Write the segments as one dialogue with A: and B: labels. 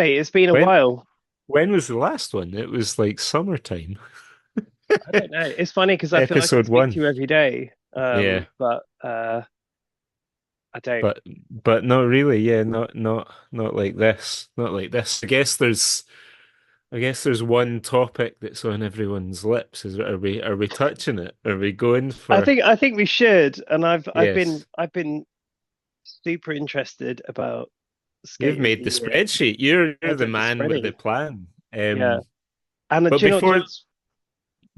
A: Hey, it's been a
B: When
A: while.
B: when was the last one? It was like summertime.
A: I don't know. It's funny because I feel like I
B: Episode
A: speak to
B: one.
A: you every day.
B: Yeah.
A: But I don't.
B: But not really, yeah, not like this. Not like this. I guess there's one topic that's on everyone's lips. Are we touching it? Are we going for
A: I think we should. And
B: yes.
A: I've been super interested about
B: You've
A: Skate of
B: made
A: the
B: the
A: Year.
B: spreadsheet. You're
A: I
B: the
A: did the
B: man with
A: spreading.
B: the plan.
A: Yeah. And
B: But
A: do you know,
B: before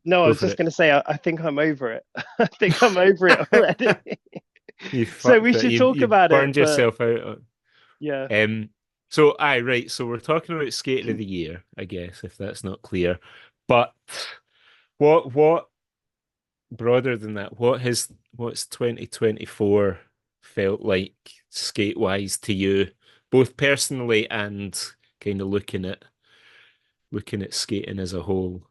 A: no, I
B: go
A: was
B: for
A: just
B: it.
A: going to say, I think I'm over it. I think I'm over it already.
B: You
A: So we
B: fucked it.
A: should
B: You've
A: talk
B: you've
A: about it.
B: burned
A: But
B: yourself out.
A: yeah,
B: So aye, right. So we're talking about skater of the year, I guess, if that's not clear. But what broader than that, what's 2024 felt like skate wise to you, both personally and kind of looking at skating as a whole?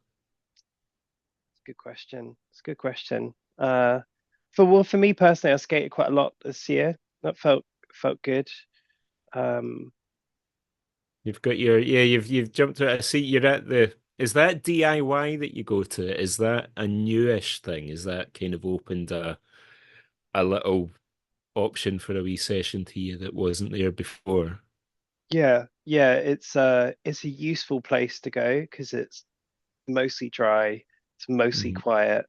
A: it's a good question. It's a good question. For me personally, I skated quite a lot this year. That felt good. Um,
B: You've got your yeah, you've jumped to it. I see you're at the is that DIY that you go to? Is that a newish thing? Is that kind of opened a little option for a wee session to you that wasn't there before?
A: yeah, it's a useful place to go because it's mostly dry, it's mostly
B: Mhm.
A: quiet,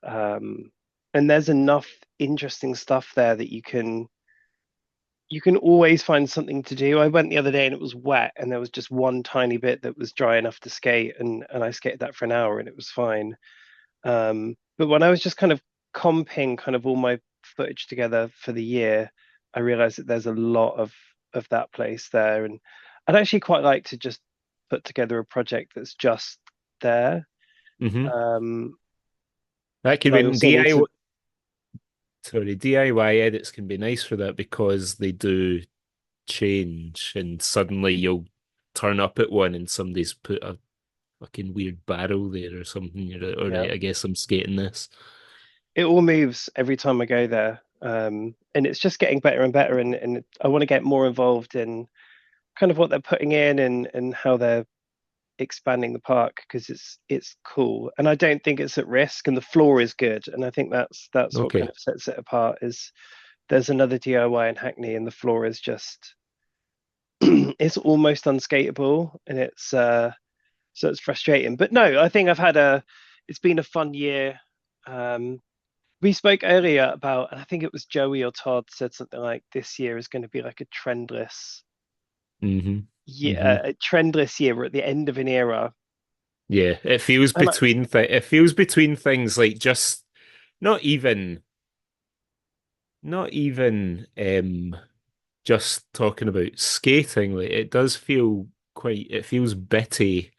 A: and there's enough interesting stuff there that you can always find something to do. I went the other day and it was wet, and there was just one tiny bit that was dry enough to skate, and I skated that for an hour, and it was fine. But when I was just kind of comping kind of all my footage together for the year, I realized that there's a lot of that place there, and I'd actually quite like to just put together a project that's just there.
B: Hmm.
A: Um,
B: That
A: but
B: could
A: I
B: be
A: also need to,
B: DIY edits can be nice for that because they do change and suddenly you'll turn up at one and somebody's put a fucking weird barrel there or something. You're like, all
A: yeah,
B: right, I guess I'm skating this.
A: it all moves every time I go there. And it's just getting better and better, and I want to get more involved in kind of what they're putting in and how they're expanding the park because it's cool and I don't think it's at risk and the floor is good and I think that's what kind
B: Okay.
A: of sets it apart is there's another DIY in Hackney and the floor is just it's almost unskateable and it's so it's frustrating but no I think it's been a fun year. um we spoke earlier about and I think it was Joey or Todd said something like this year is going to be like a trendless
B: Hmm. Hmm.
A: year, a trendless year. We're at the end of an era.
B: Yeah, it feels
A: And
B: between things like just not even not even just talking about skating, like it does feel quite it feels bitty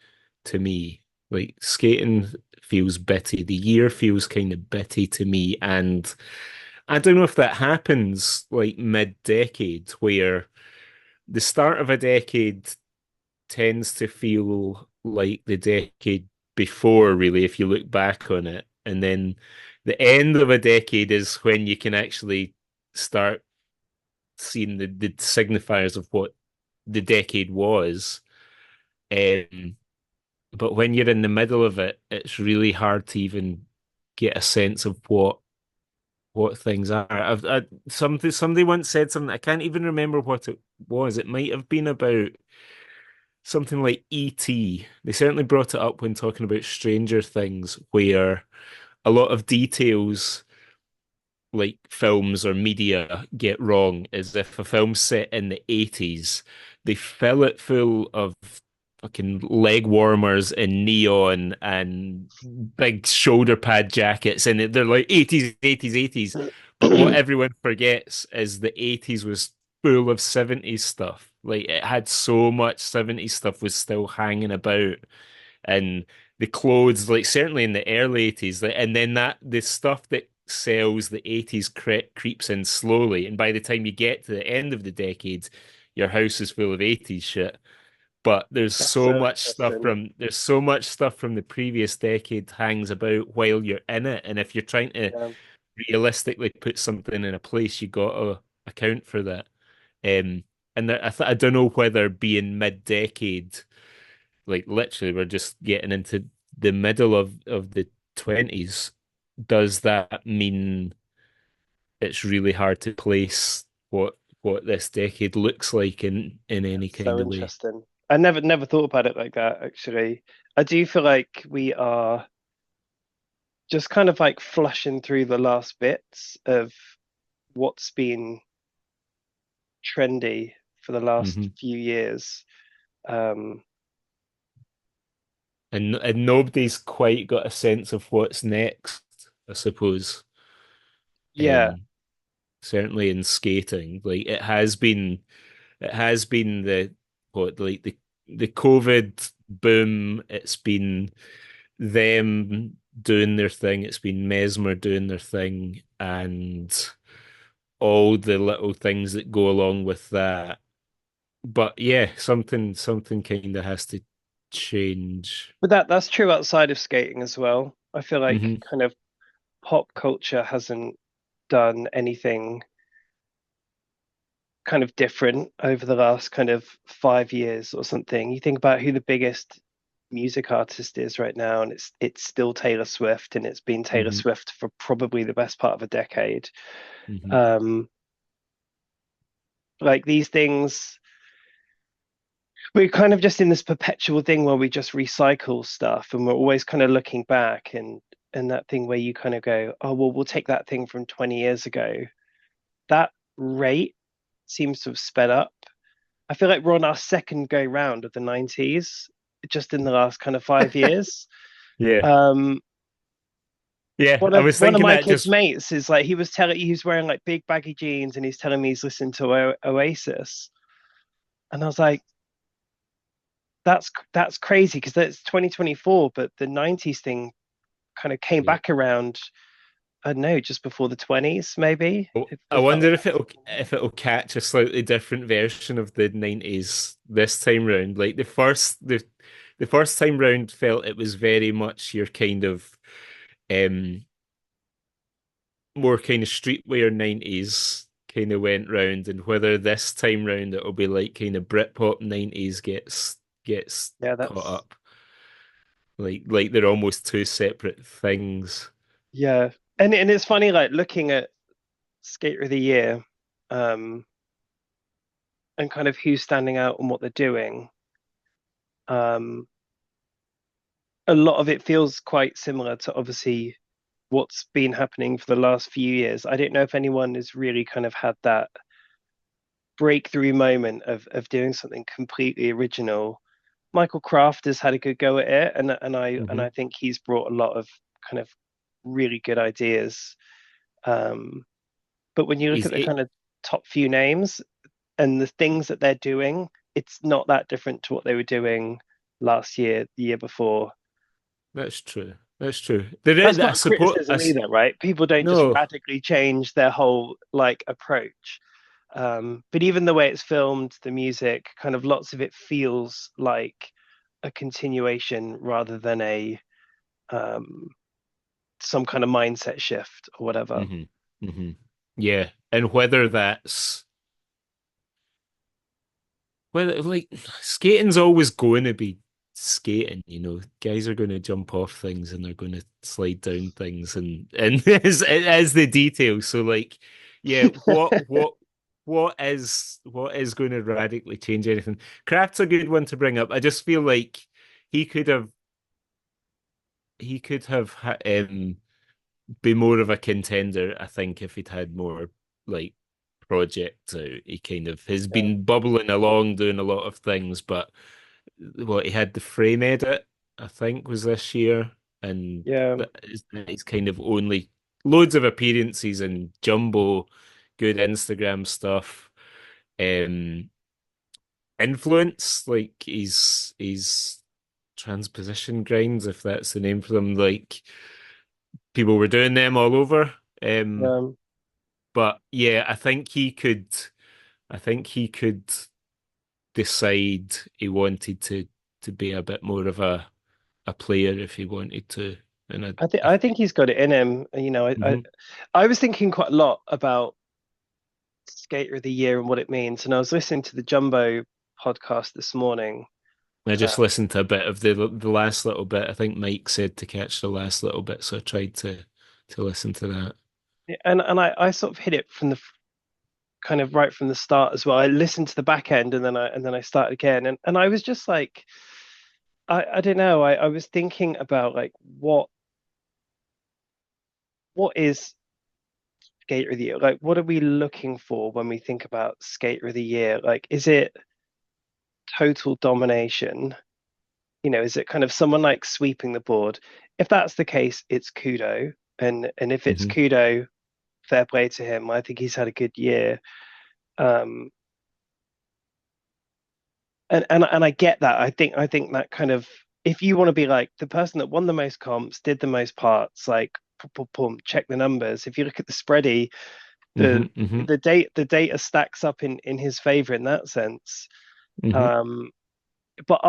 B: to me. Like skating feels bitty. The year feels kind of bitty to me. And I don't know if that happens like mid-decade where the start of a decade tends to feel like the decade before, really, if you look back on it. And then the end of a decade is when you can actually start seeing the signifiers of what the decade was. Um, but when you're in the middle of it, it's really hard to even get a sense of what things are. Somebody once said something. I can't even remember what it was. It might have been about something like E.T. They certainly brought it up when talking about Stranger Things, where a lot of details like films or media get wrong is if a film's set in the 80s, they fill it full of fucking leg warmers and neon and big shoulder pad jackets, and they're like 80s, 80s, 80s. But what everyone forgets is the 80s was full of 70s stuff. Like it had so much 70s stuff was still hanging about and the clothes, like certainly in the early 80s, like, and then that the stuff that sells the 80s creeps in slowly, and by the time you get to the end of the decade, your house is full of 80s shit. But
A: that's so interesting.
B: there's so much stuff from the previous decade hangs about while you're in it, and if you're trying to
A: Yeah.
B: realistically put something in a place, you got to account for that. Um, and I don't know whether being mid-decade, like literally we're just getting into the middle of the 20s, does that mean it's really hard to place what this decade looks like in any
A: That's
B: kind
A: so
B: of way?
A: interesting. I never thought about it like that, actually. I do feel like we are just kind of like flushing through the last bits of what's been trendy for the last
B: Hmm.
A: few years. Um,
B: And nobody's quite got a sense of what's next, I suppose.
A: yeah,
B: Um, Certainly in skating, like it has been the what like the COVID boom. It's been them doing their thing. It's been Mesmer doing their thing, and all the little things that go along with that. But yeah, something kind of has to change.
A: but that's true outside of skating as well. I feel like
B: Hmm.
A: kind of pop culture hasn't done anything kind of different over the last kind of 5 years or something. You think about who the biggest music artist is right now, and it's still Taylor Swift, and it's been Taylor
B: Hmm.
A: Swift for probably the best part of a decade.
B: Hmm.
A: Um, like these things, we're kind of just in this perpetual thing where we just recycle stuff, and we're always kind of looking back and that thing where you kind of go, oh well, we'll take that thing from 20 years ago. That rate seems to have sped up. I feel like we're on our second go round of the 90s, just in the last kind of 5 years.
B: Yeah,
A: Um,
B: yeah.
A: one
B: I
A: of
B: was
A: one of
B: thinking
A: my
B: that
A: kids'
B: just
A: mates is like he was wearing like big baggy jeans and he's telling me he's listening to Oasis, and I was like, that's crazy because that's 2024, but the 90s thing kind of came
B: yeah.
A: back around. I don't know, just before the 20s, maybe.
B: Oh, I
A: It felt like
B: wonder
A: that.
B: if it'll catch a slightly different version of the 90s this time round. Like the first time round felt it was very much your kind of um more kind of streetwear 90s kind of went round, and whether this time round it'll be like kind of Britpop 90s gets
A: Yeah,
B: caught
A: that's
B: up. Like they're almost two separate things.
A: yeah. And it's funny, like looking at Skater of the Year, um, and kind of who's standing out and what they're doing. Um, a lot of it feels quite similar to obviously what's been happening for the last few years. I don't know if anyone has really kind of had that breakthrough moment of doing something completely original. Michael Kraft has had a good go at it, and I
B: Hmm.
A: think he's brought a lot of kind of really good ideas. Um, but when you look
B: He's
A: at the kind of top few names and the things that they're doing, it's not that different to what they were doing last year, the year before.
B: That's true. That's true. There is,
A: That's
B: I
A: not a
B: suppose,
A: criticism either, right? People don't just
B: no.
A: radically change their whole like approach. But even the way it's filmed, the music, kind of lots of it feels like a continuation rather than a um, some kind of mindset shift or whatever.
B: Hmm. Hmm. Yeah, and whether that's whether like skating's always going to be skating, you know. Guys are going to jump off things and they're going to slide down things, and as the details. So like, yeah, what is going to radically change anything? Craft's a good one to bring up. I just feel like he could have he could have be more of a contender, I think, if he'd had more like projects out. He kind of has
A: Yeah,
B: been bubbling along doing a lot of things, but what he had the frame edit, I think, was this year, and
A: yeah.
B: it's kind of only loads of appearances and jumbo, good Instagram stuff. Um, Influence, like he's transposition grinds, if that's the name for them, like people were doing them all over. Um,
A: Um,
B: but yeah, I think he could decide he wanted to be a bit more of a player if he wanted to. And
A: I think he's got it in him. You know,
B: mhm,
A: I was thinking quite a lot about Skater of the Year and what it means. And I was listening to the Jumbo podcast this morning.
B: I
A: Uh,
B: just listened to a bit of the last little bit. I think Mike said to catch the last little bit, so I tried to listen to that.
A: and I sort of hit it from the kind of right from the start as well. I listened to the back end and then I started again, and I was just like, I don't know. I was thinking about like what is Skater of the Year? Like, what are we looking for when we think about Skater of the Year? Like, is it total domination? Is it kind of someone like sweeping the board? If that's the case, it's Kudo. And if it's
B: Hmm.
A: Kudo, fair play to him. I think he's had a good year. Um, and I get that. I think that kind of, if you want to be like the person that won the most comps, did the most parts, like pum, pum, pum, check the numbers. If you look at the spready, the
B: Hmm. Hmm.
A: the data stacks up in his favor in that sense.
B: Hmm.
A: Um, but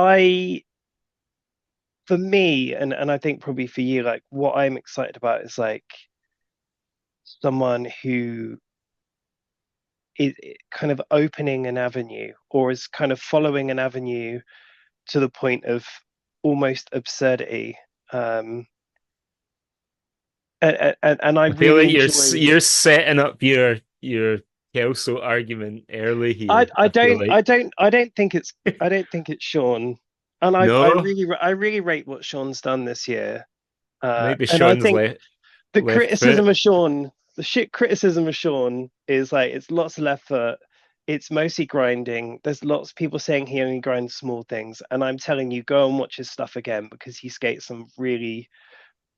A: for me, and I think probably for you, like what I'm excited about is like someone who is kind of opening an avenue or is kind of following an avenue to the point of almost absurdity. Um, and I
B: I feel
A: really
B: like
A: enjoy.
B: you're setting up your Kelso argument early
A: I
B: here.
A: I
B: I feel
A: don't
B: like
A: I don't I don't think it's I don't think it's Sean, and
B: no,
A: I really rate what Sean's done this year.
B: maybe
A: And I
B: Sean's
A: think the
B: left
A: criticism
B: foot.
A: of Sean, the shit criticism of Sean is like it's lots of left foot. It's mostly grinding. There's lots of people saying he only grinds small things, and I'm telling you, go and watch his stuff again because he skates some really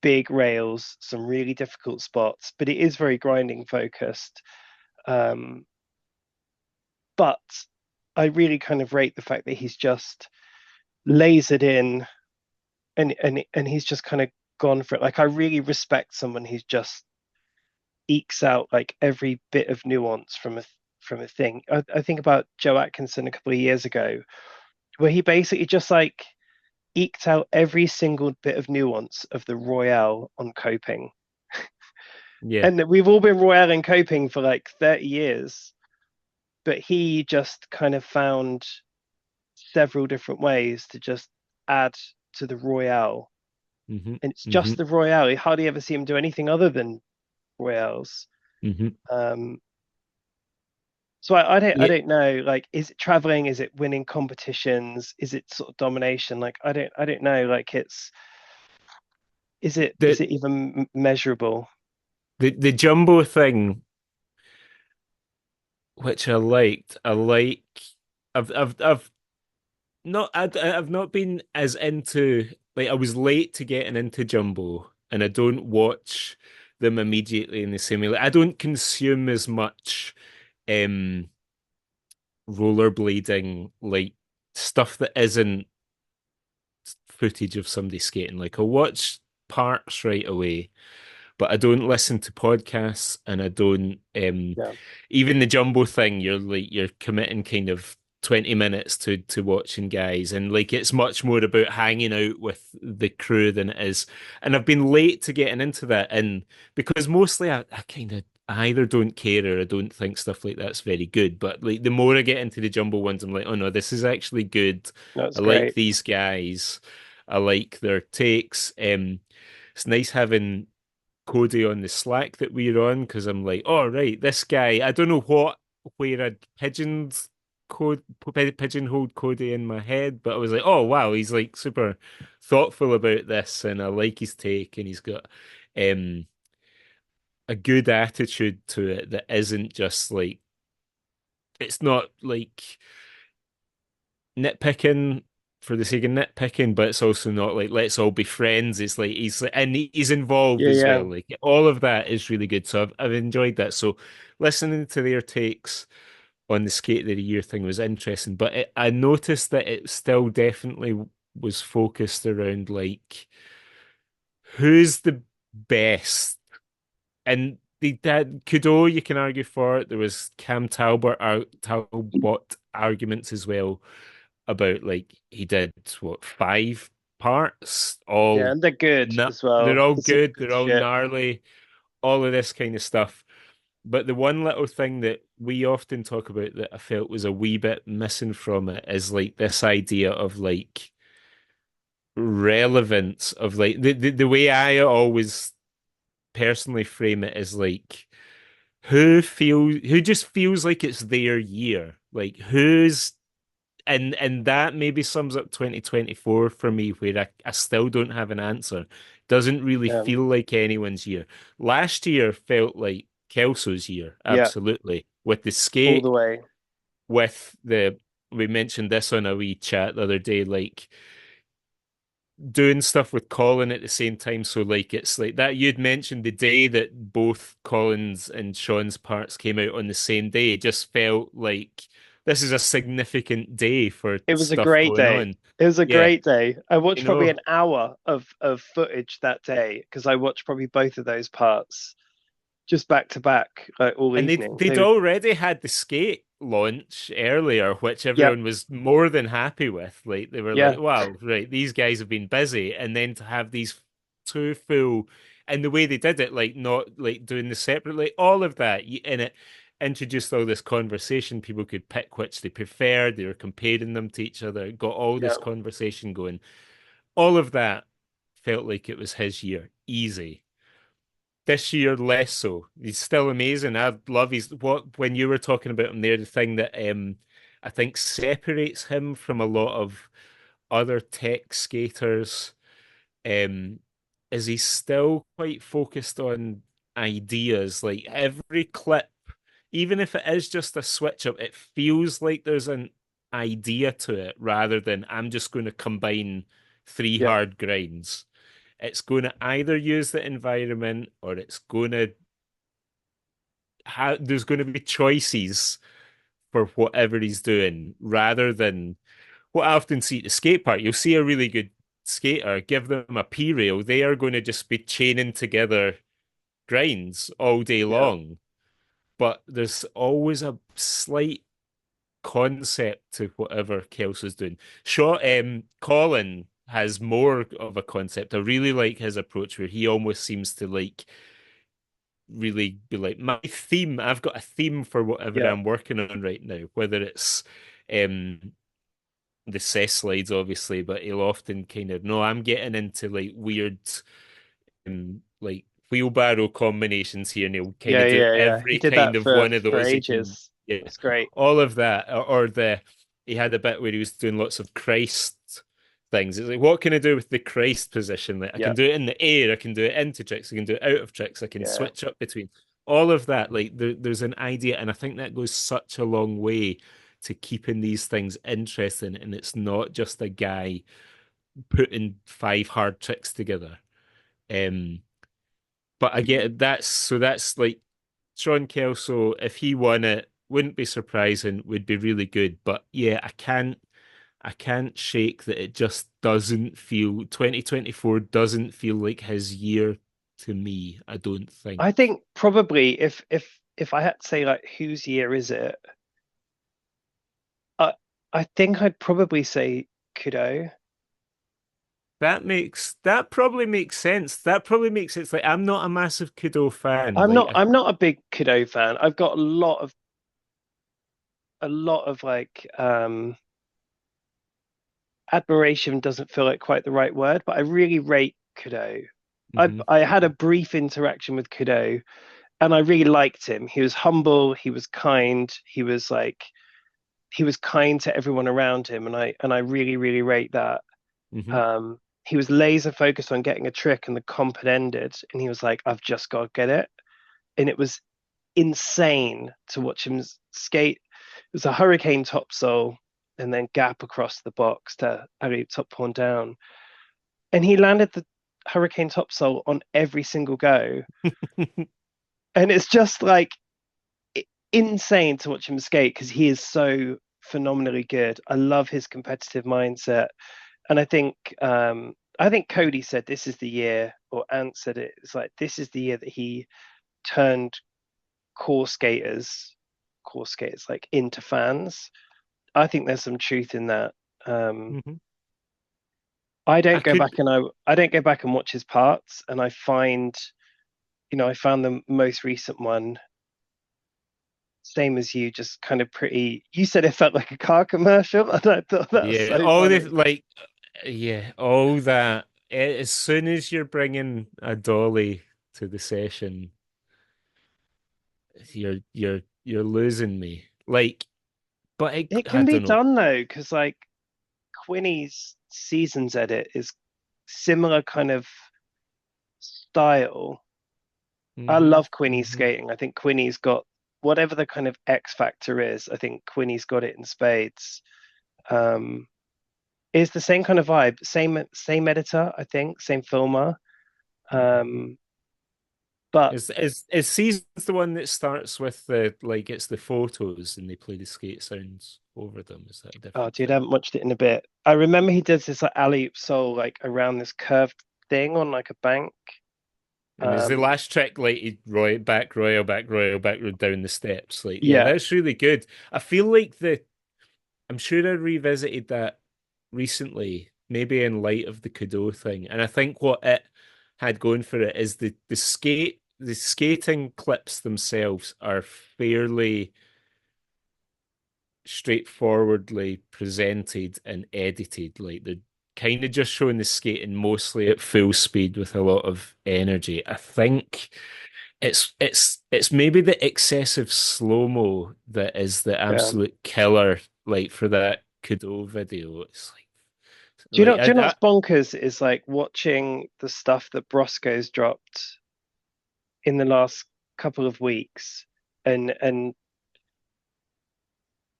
A: big rails, some really difficult spots, but it is very grinding focused. Um, but I really kind of rate the fact that he's just lasered in and he's just kind of gone for it. Like I really respect someone who's just ekes out like every bit of nuance from a thing. I think about Joe Atkinson a couple of years ago, where he basically just like eked out every single bit of nuance of the Royale on coping.
B: Yeah.
A: And we've all been Royale and coping for like 30 years, but he just kind of found several different ways to just add to the Royale.
B: Hmm.
A: And it's just
B: Hmm.
A: the Royale. You hardly ever see him do anything other than Royales.
B: Hmm.
A: Um, So I
B: Yeah.
A: don't know. Like, is it traveling? Is it winning competitions? Is it sort of domination? Like, I don't know. Like, is
B: The
A: it even measurable?
B: the jumbo thing, which I liked, I like. I've not I've not been as into like I was late to getting into jumbo, and I don't watch them immediately in the same way. Like, I don't consume as much um rollerblading like stuff that isn't footage of somebody skating. Like I'll watch parts right away, but I don't listen to podcasts and I don't
A: Yeah,
B: even the jumbo thing, you're committing kind of 20 minutes to watching guys and like it's much more about hanging out with the crew than it is. And I've been late to getting into that and because mostly I kind of I either don't care or I don't think stuff like that's very good. But like the more I get into the jumbo ones, I'm like, oh no, this is actually good.
A: that's
B: I like
A: great.
B: these guys. I like their takes. It's nice having Cody on the Slack that we're on because I'm like, oh right, this guy. I don't know where I'd pigeonholed Cody in my head, but I was like, oh wow, he's like super thoughtful about this, and I like his take, and he's got um a good attitude to it that isn't just like it's not like nitpicking for the sake of nitpicking, but it's also not like let's all be friends. It's like and he's involved
A: Yeah,
B: as
A: yeah,
B: well. Like all of that is really good. So I've enjoyed that. So listening to their takes on the skate of the year thing was interesting, but I noticed that it still definitely was focused around like who's the best and the that Kudo you can argue for it. There was Talbot arguments as well about like he did what 5 parts,
A: yeah.
B: all
A: And they're good as
B: they're
A: well.
B: all
A: It's a
B: good,
A: good
B: they're all
A: shit.
B: gnarly, all of this kind of stuff. But the one little thing that we often talk about that I felt was a wee bit missing from it is like this idea of like relevance of like the way I always personally frame it is like who just feels like it's their year. Like who's and that maybe sums up 2024 for me, where I still don't have an answer. Doesn't really feel like anyone's year. Last year felt like Kelso's year,
A: Yeah,
B: absolutely. With the
A: all the
B: skate,
A: way.
B: with the we mentioned this on a wee chat the other day, like doing stuff with Colin at the same time. So like it's like that you'd mentioned the day that both Colin's and Sean's parts came out on the same day. It just felt like this is a significant day for
A: It was a
B: stuff
A: great
B: going
A: day.
B: on.
A: It was a
B: Yeah,
A: great day. I
B: you
A: watched probably
B: know.
A: an hour of footage that day because I watched probably both of those parts just back to back, like all
B: And
A: evening.
B: they'd already had the skate launch earlier, which
A: Yep,
B: everyone was more than happy with. Like they were
A: yeah,
B: like, "Wow, right, these guys have been busy," and then to have these two full, and the way they did it, like not like doing the separately, all of that, and it introduced all this conversation. People could pick which they preferred. They were comparing them to each other. Got all
A: yeah,
B: this conversation going. All of that felt like it was his year, easy. This year, less so. He's still amazing. I love his what when you were talking about him there, the thing that I think separates him from a lot of other tech skaters um is he's still quite focused on ideas. Like every clip, even if it is just a switch up, it feels like there's an idea to it rather than I'm just going to combine three
A: yeah,
B: hard grinds. It's going to either use the environment or it's going to there's going to be choices for whatever he's doing rather than what I often see at the skate park. You'll see a really good skater, give them a P rail, they are going to just be chaining together grinds all day
A: yeah,
B: long. But there's always a slight concept to whatever Kels is doing. Sure, Colin has more of a concept. I really like his approach where he almost seems to like really be like my theme. I've got a theme for whatever
A: yeah,
B: I'm working on right now, whether it's um the cess slides, obviously, but he'll often kind of no, I'm getting into like weird like wheelbarrow combinations here, and he'll kind
A: yeah,
B: of do
A: yeah, yeah. He
B: every
A: did
B: kind
A: that
B: of one of
A: for
B: those. He can,
A: ages.
B: yeah,
A: It's great.
B: all of that, or the he had a bit where he was doing lots of Christ things. It's like, what can I do with the Christ position? Like, I
A: Yeah,
B: can do it in the air, I can do it into tricks, I can do it out of tricks, I can
A: yeah.
B: switch up between all of that. Like, there's an idea, and I think that goes such a long way to keeping these things interesting. And it's not just a guy putting five hard tricks together. Um, but I get it. That's like Sean Kelso, if he won it, wouldn't be surprising, would be really good. But yeah, I can't shake that it just doesn't feel 2024 doesn't feel like his year to me, I don't think.
A: I think probably if I had to say like whose year is it, I I think I'd probably say Kudo.
B: That probably makes sense. That probably makes sense. Like I'm not a massive Kudo fan. Like
A: I'm not a big Kudo fan. I've got a lot of like admiration doesn't feel like quite the right word, but I really rate Kudo.
B: mhm,
A: I had a brief interaction with Kudo and I really liked him. He was humble, he was kind, he was kind to everyone around him, and I really, really rate that.
B: mhm.
A: Um he was laser focused on getting a trick and the comp had ended and he was like, I've just got to get it. And it was insane to watch him skate. It was a hurricane topsoul and then gap across the box to alley top pawn down. And he landed the hurricane topsoul on every single go. And it's just like insane to watch him skate because he is so phenomenally good. I love his competitive mindset. And I think Cody said this is the year, or Ant said it. It's like this is the year that he turned core skaters like into fans. I think there's some truth in that. Um,
B: Mhm. I could
A: I don't go back and watch his parts, and I find, you know, I found the most recent one. same as you, just kind of pretty. You said it felt like a car commercial, and I thought that was
B: Yeah,
A: so
B: all the
A: funny.
B: like, yeah, all that. As soon as you're bringing a dolly to the session, you're losing me. Like, but
A: It
B: I
A: can be
B: don't know.
A: done though, because like Quinny's seasons edit is similar kind of style. I
B: Hmm.
A: love Quinny's
B: Hmm.
A: skating. I think Quinny's got whatever the kind of X factor is. I think Quinny's got it in spades. Um, it's the same kind of vibe, same editor, I think, same filmer. Um, but
B: Is Seasons the one that starts with the like it's the photos and they play the skate sounds over them? Is that a
A: oh,
B: different
A: dude, I
B: thing?
A: haven't watched it in a bit. I remember he does this like alley soul like around this curved thing on like a bank.
B: And is the
A: Um,
B: last trick like he back royal, back royal down the steps? Like, yeah,
A: yeah,
B: that's really good. I feel like I'm sure I revisited that recently, maybe in light of the Kudo thing. And I think what it had going for it is the skating clips themselves are fairly straightforwardly presented and edited. Like they're kind of just showing the skating mostly at full speed with a lot of energy. I think it's maybe the excessive slow-mo that is the
A: yeah.
B: absolute killer, like for that Kudo video. It's
A: Do you know?
B: like
A: Do you know
B: I
A: what's bonkers is like watching the stuff that Brosco's dropped in the last couple of weeks, and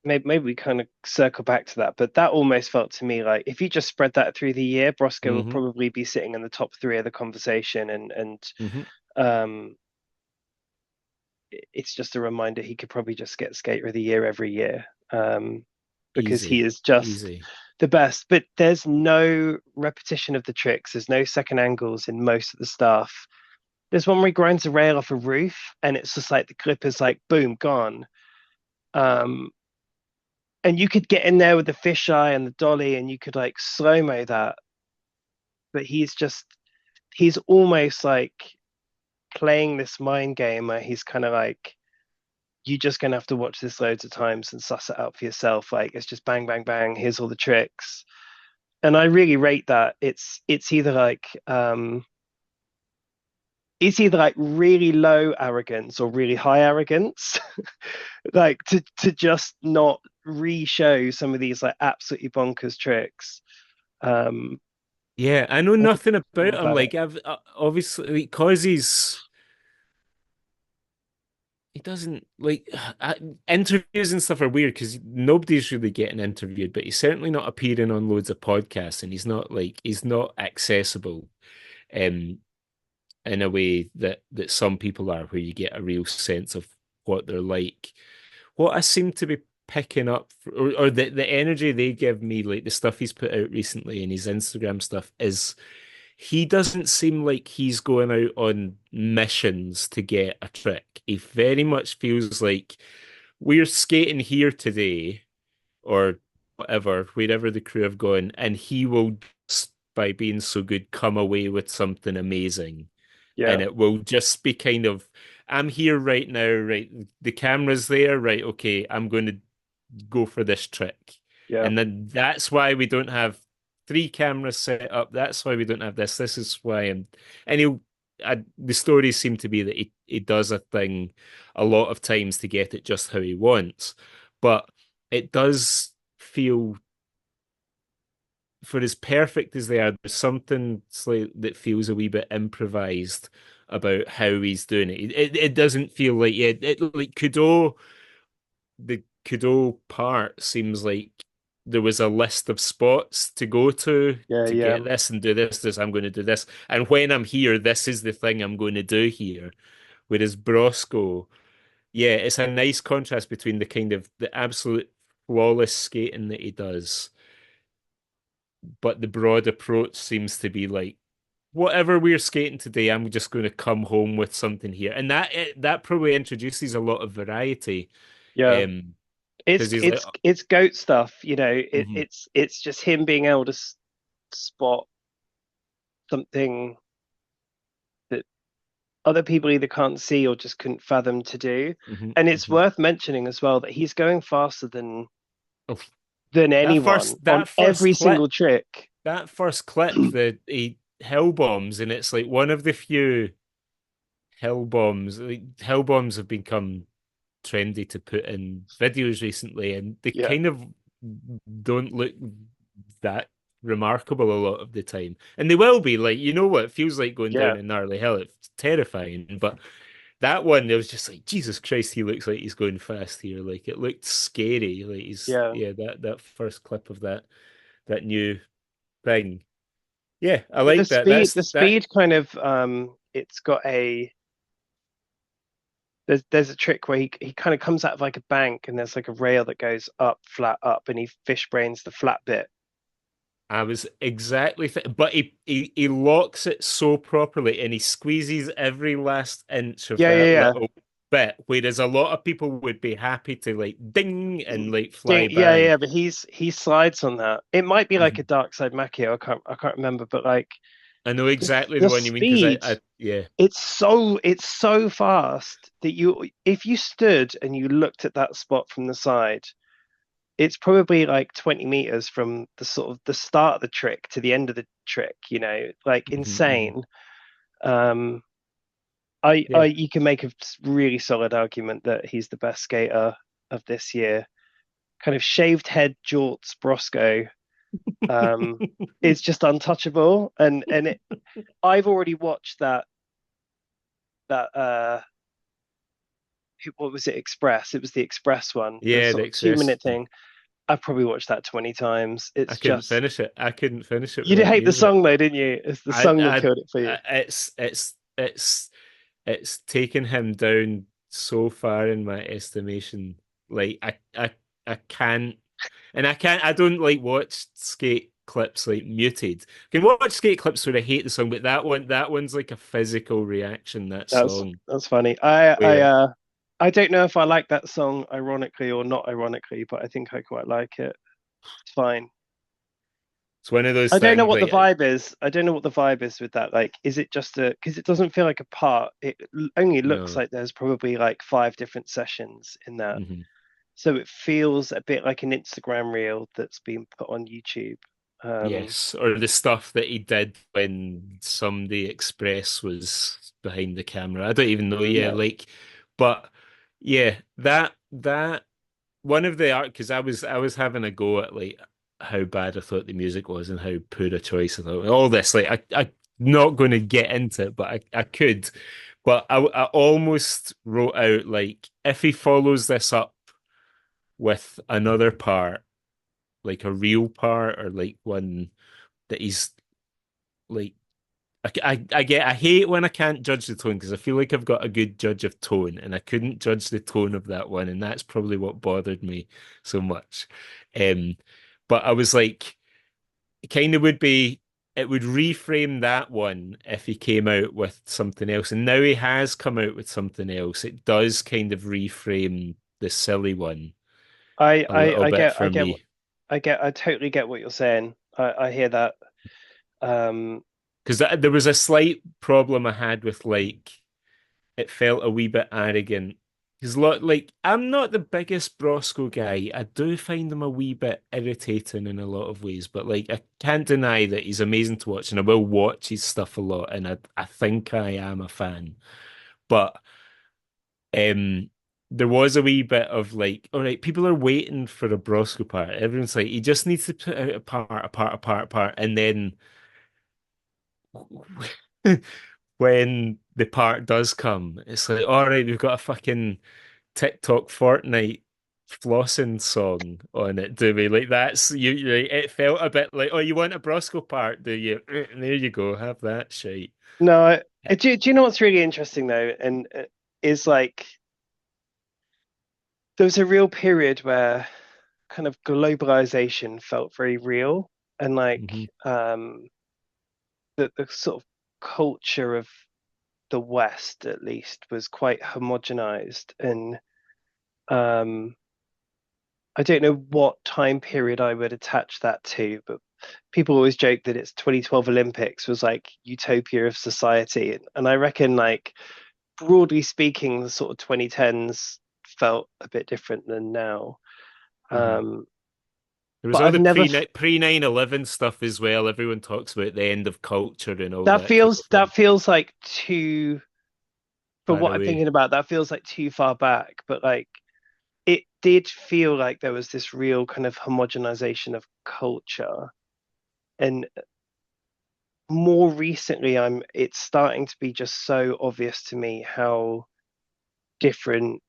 A: maybe we kind of circle back to that, but that almost felt to me like if you just spread that through the year, Brosco will
B: hmm
A: probably be sitting in the top three of the conversation, and
B: hmm
A: um, it's just a reminder he could probably just get Skater of the Year every year, because he
B: Easy,
A: is just
B: easy.
A: the best. But there's no repetition of the tricks. There's no second angles in most of the stuff. There's one where he grinds a rail off a roof, and it's just like the clip is like boom gone. Um, and you could get in there with the fisheye and the dolly, and you could like slow mo that. But he's almost like playing this mind game where he's kind of like you're just gonna have to watch this loads of times and suss it out for yourself. Like it's just bang, bang, bang. Here's all the tricks, and I really rate that. It's either like really low arrogance or really high arrogance, like to just not re-show some of these like absolutely bonkers tricks. Um,
B: Yeah, I know
A: I think
B: nothing
A: it's all
B: about him.
A: about it.
B: Like I've obviously because he doesn't like interviews and stuff are weird because nobody's really getting interviewed, but he's certainly not appearing on loads of podcasts, and he's not accessible um in a way that some people are, where you get a real sense of what they're like. What I seem to be picking up, or the energy they give me, like the stuff he's put out recently and his Instagram stuff, is he doesn't seem like he's going out on missions to get a trick. He very much feels like we're skating here today or whatever, wherever the crew have gone, and he will just, by being so good, come away with something amazing.
A: Yeah,
B: And it will just be kind of, I'm here right now, right? The camera's there, right? Okay, I'm going to go for this trick.
A: yeah,
B: And then that's why we don't have three cameras set up. That's why we don't have this. This is why. And the stories seem to be that he does a thing a lot of times to get it just how he wants. But it does feel, for as perfect as they are, there's something slight that feels a wee bit improvised about how he's doing it. It doesn't feel like like the Kudo part seems like there was a list of spots to go
A: yeah,
B: to
A: yeah,
B: get this and do this. I'm going to do this. And when I'm here, this is the thing I'm going to do here. Whereas Brosco, yeah, it's a nice contrast between the kind of the absolute flawless skating that he does, but the broad approach seems to be like, whatever we're skating today, I'm just going to come home with something here. And that probably introduces a lot of variety.
A: yeah.
B: Um,
A: It's
B: because he's like,
A: it's it's goat stuff,
B: mhm.
A: it's just him being able to spot something that other people either can't see or just couldn't fathom to do.
B: Hmm.
A: And it's
B: Hmm.
A: worth mentioning as well that he's going faster
B: Oh,
A: than anyone on
B: that
A: every
B: first clip,
A: single trick.
B: that he hill bombs, and it's like one of the few hill bombs. Like, hill bombs have become trendy to put in videos recently, and they
A: Yeah,
B: kind of don't look that remarkable a lot of the time. And they will be like, you know what, it feels like going
A: yeah.
B: down a gnarly hill. It's terrifying. But that one, it was just like, Jesus Christ, he looks like he's going fast here. Like it looked scary. Like he's
A: Yeah.
B: yeah, that first clip of that new thing. Yeah, I
A: But
B: like that.
A: the
B: That
A: speed kind of it's got a there's a trick where he kind of comes out of like a bank and there's like a rail that goes up, flat up, and he fish brains the flat bit.
B: I was exactly, but he locks it so properly and he squeezes every last inch of
A: Yeah,
B: that
A: yeah,
B: little bit. Whereas a lot of people would be happy to like ding and like fly
A: yeah,
B: by.
A: yeah. But he slides on that. It might be like a
B: Mhm.
A: dark side Macchio. I can't remember, but like
B: I know exactly
A: the
B: the one you mean because
A: speed,
B: I yeah.
A: it's so fast that you if you stood and you looked at that spot from the side, it's probably like 20 meters from the sort of the start of the trick to the end of the trick, like
B: Mhm, mhm.
A: insane. Um,
B: Yeah.
A: you can make a really solid argument that he's the best skater of this year. Kind of shaved head jorts Brosco is just untouchable, I've already watched that what was it, Express? It was the Express one, the
B: Yeah, the
A: sort of 2 minute
B: excess one.
A: thing. I've probably watched that 20 times.
B: I
A: It's
B: couldn't
A: just
B: finish it. I couldn't finish it
A: you did
B: without
A: hate the
B: music.
A: song though, didn't you? It's the
B: I,
A: song that
B: I,
A: killed it for you.
B: it's taken him down so far in my estimation. Like I can't, and I don't like watch skate clips like muted. I can watch skate clips where I hate the song, but that one's like a physical reaction. That song
A: That's funny.
B: where
A: I don't know if I like that song ironically or not ironically, but I think I quite like it. It's fine.
B: it's one of those
A: I don't know
B: things.
A: what the
B: Like
A: vibe is. I don't know what the vibe is with that. Like, is it just a because it doesn't feel like a part. Only looks
B: no,
A: like there's probably like five different sessions in that.
B: hmm
A: So it feels a bit like an Instagram reel that's been put on YouTube. Um,
B: yes, or the stuff that he did when Someday Express was behind the camera. I don't even know. Yeah,
A: yeah.
B: like, but yeah, that one of the art because I was having a go at like how bad I thought the music was and how poor a choice I thought all this like I'm not going to get into it, but I could, but I almost wrote out like if he follows this up with another part, like a real part or like one that he's like I hate when I can't judge the tone because I feel like I've got a good judge of tone and I couldn't judge the tone of that one and that's probably what bothered me so much. Um, but I was like, it kind of would be it would reframe that one if he came out with something else. And now he has come out with something else. It does kind of reframe the silly one a little bit for me.
A: I totally get what you're saying. I hear that. Um,
B: Because there was a slight problem I had with like it felt a wee bit arrogant. Because like I'm not the biggest Brosco guy. I do find him a wee bit irritating in a lot of ways, but like I can't deny that he's amazing to watch, and I will watch his stuff a lot, and I think I am a fan. But um there was a wee bit of like, all right, people are waiting for a Brosco part. Everyone's like, he just needs to put out a part, and then when the part does come, it's like, all right, we've got a fucking TikTok Fortnite flossing song on it, do we? Like that's it felt a bit like, oh, you want a Brosco part, do you? There you go, have that shite.
A: no, do you know what's really interesting though, and is like there was a real period where kind of globalization felt very real, and like
B: Hmm.
A: the sort of culture of the West at least was quite homogenized, and um, I don't know what time period I would attach that to, but people always joke that it's 2012 Olympics was like utopia of society, and I reckon like broadly speaking, the sort of 2010s felt a bit different than now.
B: Mhm.
A: Um,
B: There was
A: but
B: all
A: I've
B: the
A: never
B: pre 9/11 stuff as well. Everyone talks about the end of culture and all that kind of
A: that
B: thing.
A: feels like too for
B: Far
A: what I'm
B: away.
A: thinking about. That feels like too far back, but like it did feel like there was this real kind of homogenization of culture. And more recently, I'm it's starting to be just so obvious to me how different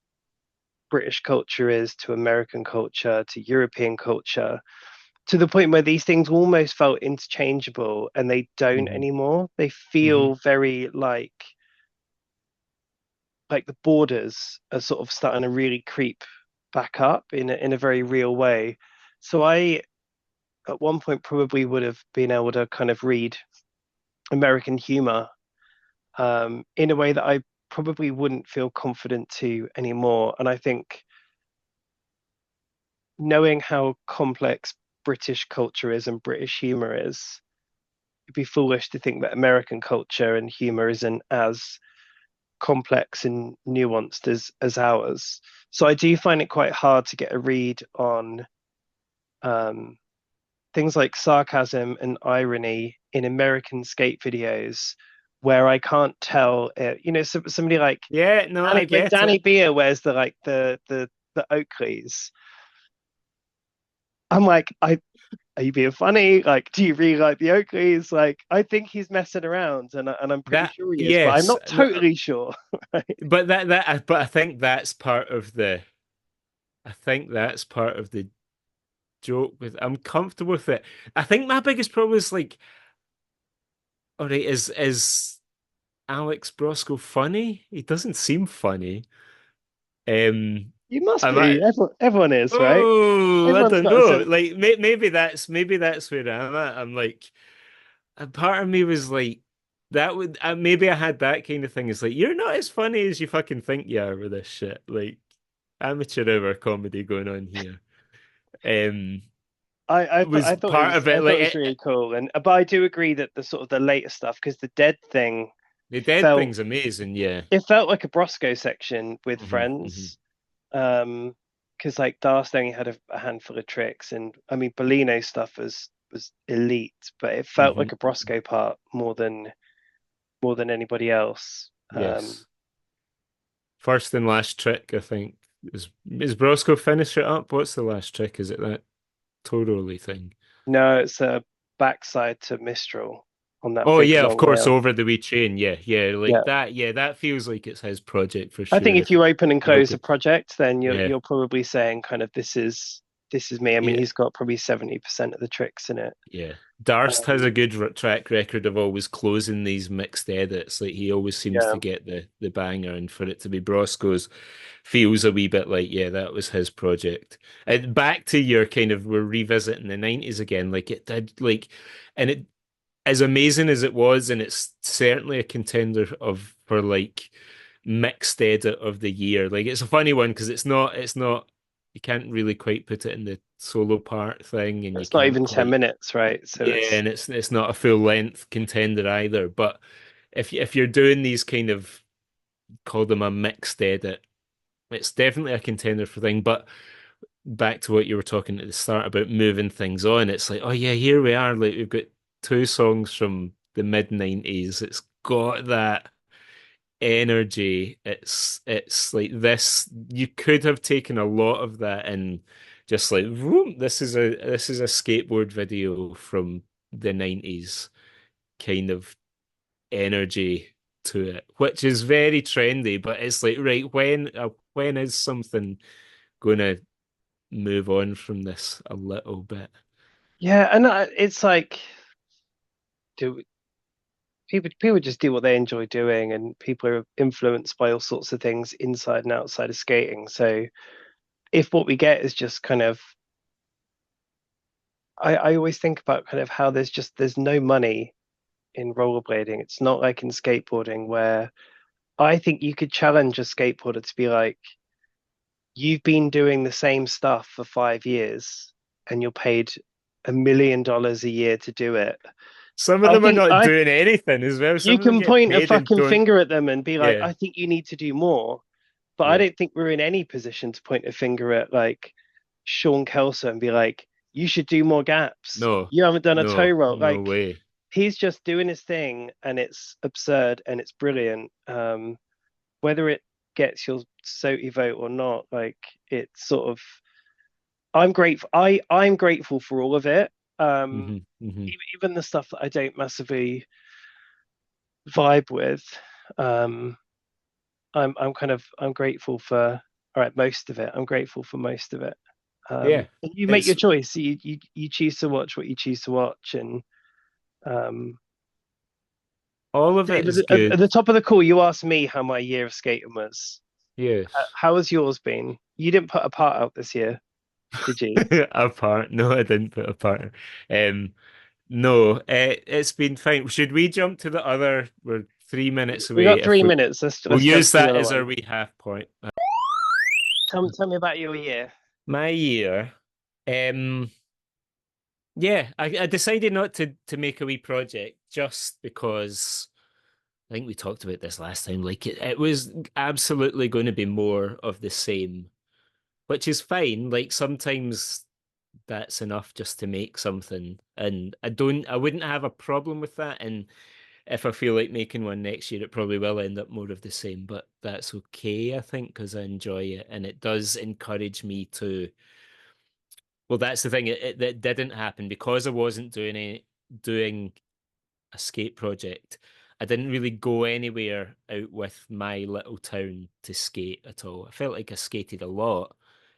A: British culture is to American culture to European culture, to the point where these things almost felt interchangeable and they don't
B: Hmm.
A: anymore. They
B: Hmm.
A: feel very like the borders are sort of starting to really creep back up in a very real way. So I at one point probably would have been able to kind of read American humor in a way that I probably wouldn't feel confident to anymore. And I think knowing how complex British culture is and British humor is, it'd be foolish to think that American culture and humor isn't as complex and nuanced as ours. So I do find it quite hard to get a read on um, things like sarcasm and irony in American skate videos, where I can't tell. Somebody like
B: Yeah, no, I
A: When
B: get
A: Danny
B: it.
A: Beer wears the Oakleys, I'm like, are you being funny? Like, do you really like the Oakleys? Like, I think he's messing around, and I'm pretty
B: That
A: sure he is, but I'm
B: yes,
A: not
B: no,
A: totally sure. Right?
B: but I think that's part of the. I think that's part of the joke with. I'm comfortable with it. I think my biggest problem is like, all right, is Alex Brosco funny? He doesn't seem funny. Um,
A: You must
B: am
A: be.
B: I?
A: Everyone is, right?
B: Oh, I
A: Everyone's
B: don't
A: got a
B: know.
A: sense.
B: Like maybe that's where I'm at. I'm like, a part of me was like, that would maybe I had that kind of thing. It's like you're not as funny as you fucking think you are with this shit. Like amateur hour comedy going on here. Um, was
A: I thought
B: part of
A: I
B: it
A: thought
B: like
A: it was really cool, and but I do agree that the sort of the later stuff, because the dead thing
B: the dead
A: felt
B: thing's amazing. Yeah.
A: it felt like a Brosco section with
B: Hmm. Hmm.
A: friends. Because like Darst only had a handful of tricks, and I mean Bellino's stuff was elite, but it felt
B: Hmm.
A: like a Brosco part more than anybody else.
B: Yes. First and last trick, I think. Is Brosco finish it up? What's the last trick? Is it that totally thing?
A: No, it's a backside to Mistral on that
B: Oh
A: big
B: yeah, of
A: long
B: course,
A: rail.
B: over the wee chain. Yeah, yeah, like
A: Yeah.
B: that. Yeah, that feels like it's his project for
A: I think
B: sure.
A: if you open and
B: You
A: close a
B: open.
A: project, then
B: Yeah,
A: you're probably saying kind of this is me. I mean,
B: yeah,
A: he's got probably 70% of the tricks in it.
B: yeah. Darst has a
A: Um,
B: good track record of always closing these mixed edits. Like he always seems
A: yeah.
B: to get the banger, and for it to be Brosco's feels a wee bit like yeah, that was his project. And back to your kind of we're revisiting the 90s again. Like it did like, and it as amazing as it was, and it's certainly a contender of for like mixed edit of the year. Like it's a funny one because it's not you can't really quite put it in the solo part thing, and you
A: It's not
B: can't
A: even 10
B: quite
A: minutes, right? So
B: yeah,
A: it's
B: and it's not a full length contender either. But if you're doing these kind of call them a mixed edit, it's definitely a contender for thing. But back to what you were talking at the start about moving things on, it's like, oh yeah, here we are. Like we've got two songs from the mid 90s. It's got that energy. It's like this. You could have taken a lot of that and just like, vroom, this is a skateboard video from the 90s kind of energy to it, which is very trendy, but it's like, right, when is something gonna move on from this a little bit?
A: yeah, and it's like do people just do what they enjoy doing, and people are influenced by all sorts of things inside and outside of skating. So if what we get is just kind of I always think about kind of how there's no money in rollerblading. It's not like in skateboarding where I think you could challenge a skateboarder to be like, you've been doing the same stuff for 5 years and you're paid $1 million a year to do it.
B: Some of
A: I
B: them are
A: think
B: not
A: I
B: doing anything as well.
A: you
B: Some of them
A: can
B: get
A: point a
B: paid and
A: fucking
B: don't.
A: finger at them and be like,
B: Yeah,
A: I think you need to do more. But I
B: yeah.
A: don't think we're in any position to point a finger at like Sean Kelso and be like, you should do more gaps.
B: No,
A: You haven't done a toe
B: no,
A: roll.
B: no
A: Like
B: way.
A: he's just doing his thing and it's absurd and it's brilliant. Whether it gets your SOTY vote or not, like it's sort of I'm grateful. I'm grateful for all of it. Um,
B: Hmm, hmm.
A: even the stuff that I don't massively vibe with. Um, I'm grateful for all right most of it. I'm grateful for most of it.
B: Yeah,
A: And you make
B: it's
A: your choice. You choose to watch what you choose to watch. And um,
B: all of it
A: David,
B: is
A: at
B: good.
A: the top of the call, you asked me how my year of skating was.
B: Yes.
A: How has yours been? You didn't put a part out this year, did you?
B: A part. No, I didn't put a partner. No, it's been fine. Should we jump to the other? We're 3 minutes
A: We
B: away.
A: got
B: If
A: three
B: we
A: minutes.
B: we'll
A: Let's jump
B: use
A: to the
B: that
A: other
B: as our
A: one.
B: wee half point.
A: Tell me about your year.
B: My year, um, yeah, I decided not to make a wee project just because I think we talked about this last time. Like it was absolutely going to be more of the same, which is fine. Like sometimes that's enough just to make something, and I wouldn't have a problem with that. And if I feel like making one next year, it probably will end up more of the same, but that's okay, I think, because I enjoy it and it does encourage me to. Well, that's the thing. That didn't happen because I wasn't doing a skate project. I didn't really go anywhere out with my little town to skate at all. I felt like I skated a lot.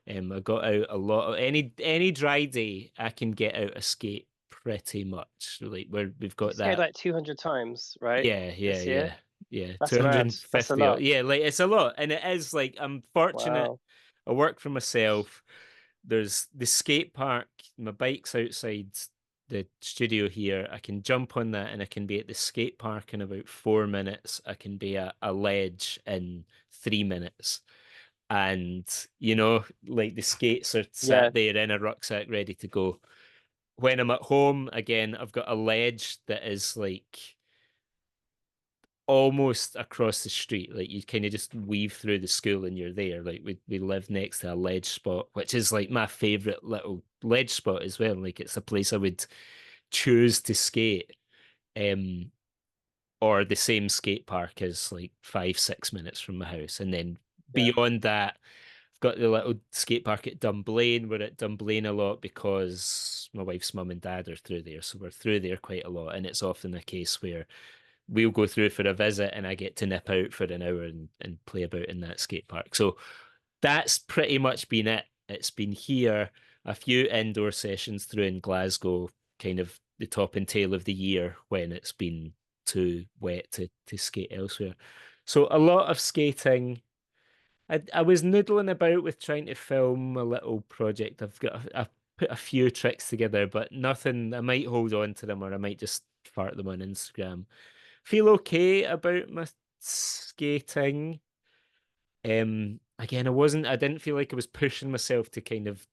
B: I got out a lot. Any dry day, I can get out a skate pretty much. Like we've
A: You
B: got
A: skated
B: that.
A: like 200 times, right?
B: Yeah, yeah,
A: This year.
B: yeah, yeah.
A: That's mad. That's a
B: 250.
A: lot.
B: Yeah, like it's a lot. And it is like I'm fortunate.
A: Wow.
B: I work for myself. There's the skate park. My bike's outside the studio here. I can jump on that and I can be at the skate park in about 4 minutes. I can be at a ledge in 3 minutes. And, like the skates are
A: Yeah.
B: sat there in a rucksack ready to go. When I'm at home, again, I've got a ledge that is like almost across the street. Like you kind of just weave through the school and you're there. Like we live next to a ledge spot, which is like my favorite little ledge spot as well. Like it's a place I would choose to skate. Um, or the same skate park is like 5, 6 minutes from my house. And then
A: Yeah.
B: beyond that, I've got the little skate park at Dunblane. We're at Dunblane a lot because my wife's mum and dad are through there. So we're through there quite a lot. And it's often a case where we'll go through for a visit and I get to nip out for an hour and play about in that skate park. So that's pretty much been it. It's been here, a few indoor sessions through in Glasgow, kind of the top and tail of the year when it's been too wet to skate elsewhere. So a lot of skating. I was noodling about with trying to film a little project. I've put a few tricks together, but nothing. I might hold on to them or I might just fart them on Instagram. Feel okay about my skating. Again, I didn't feel like I was pushing myself to kind of,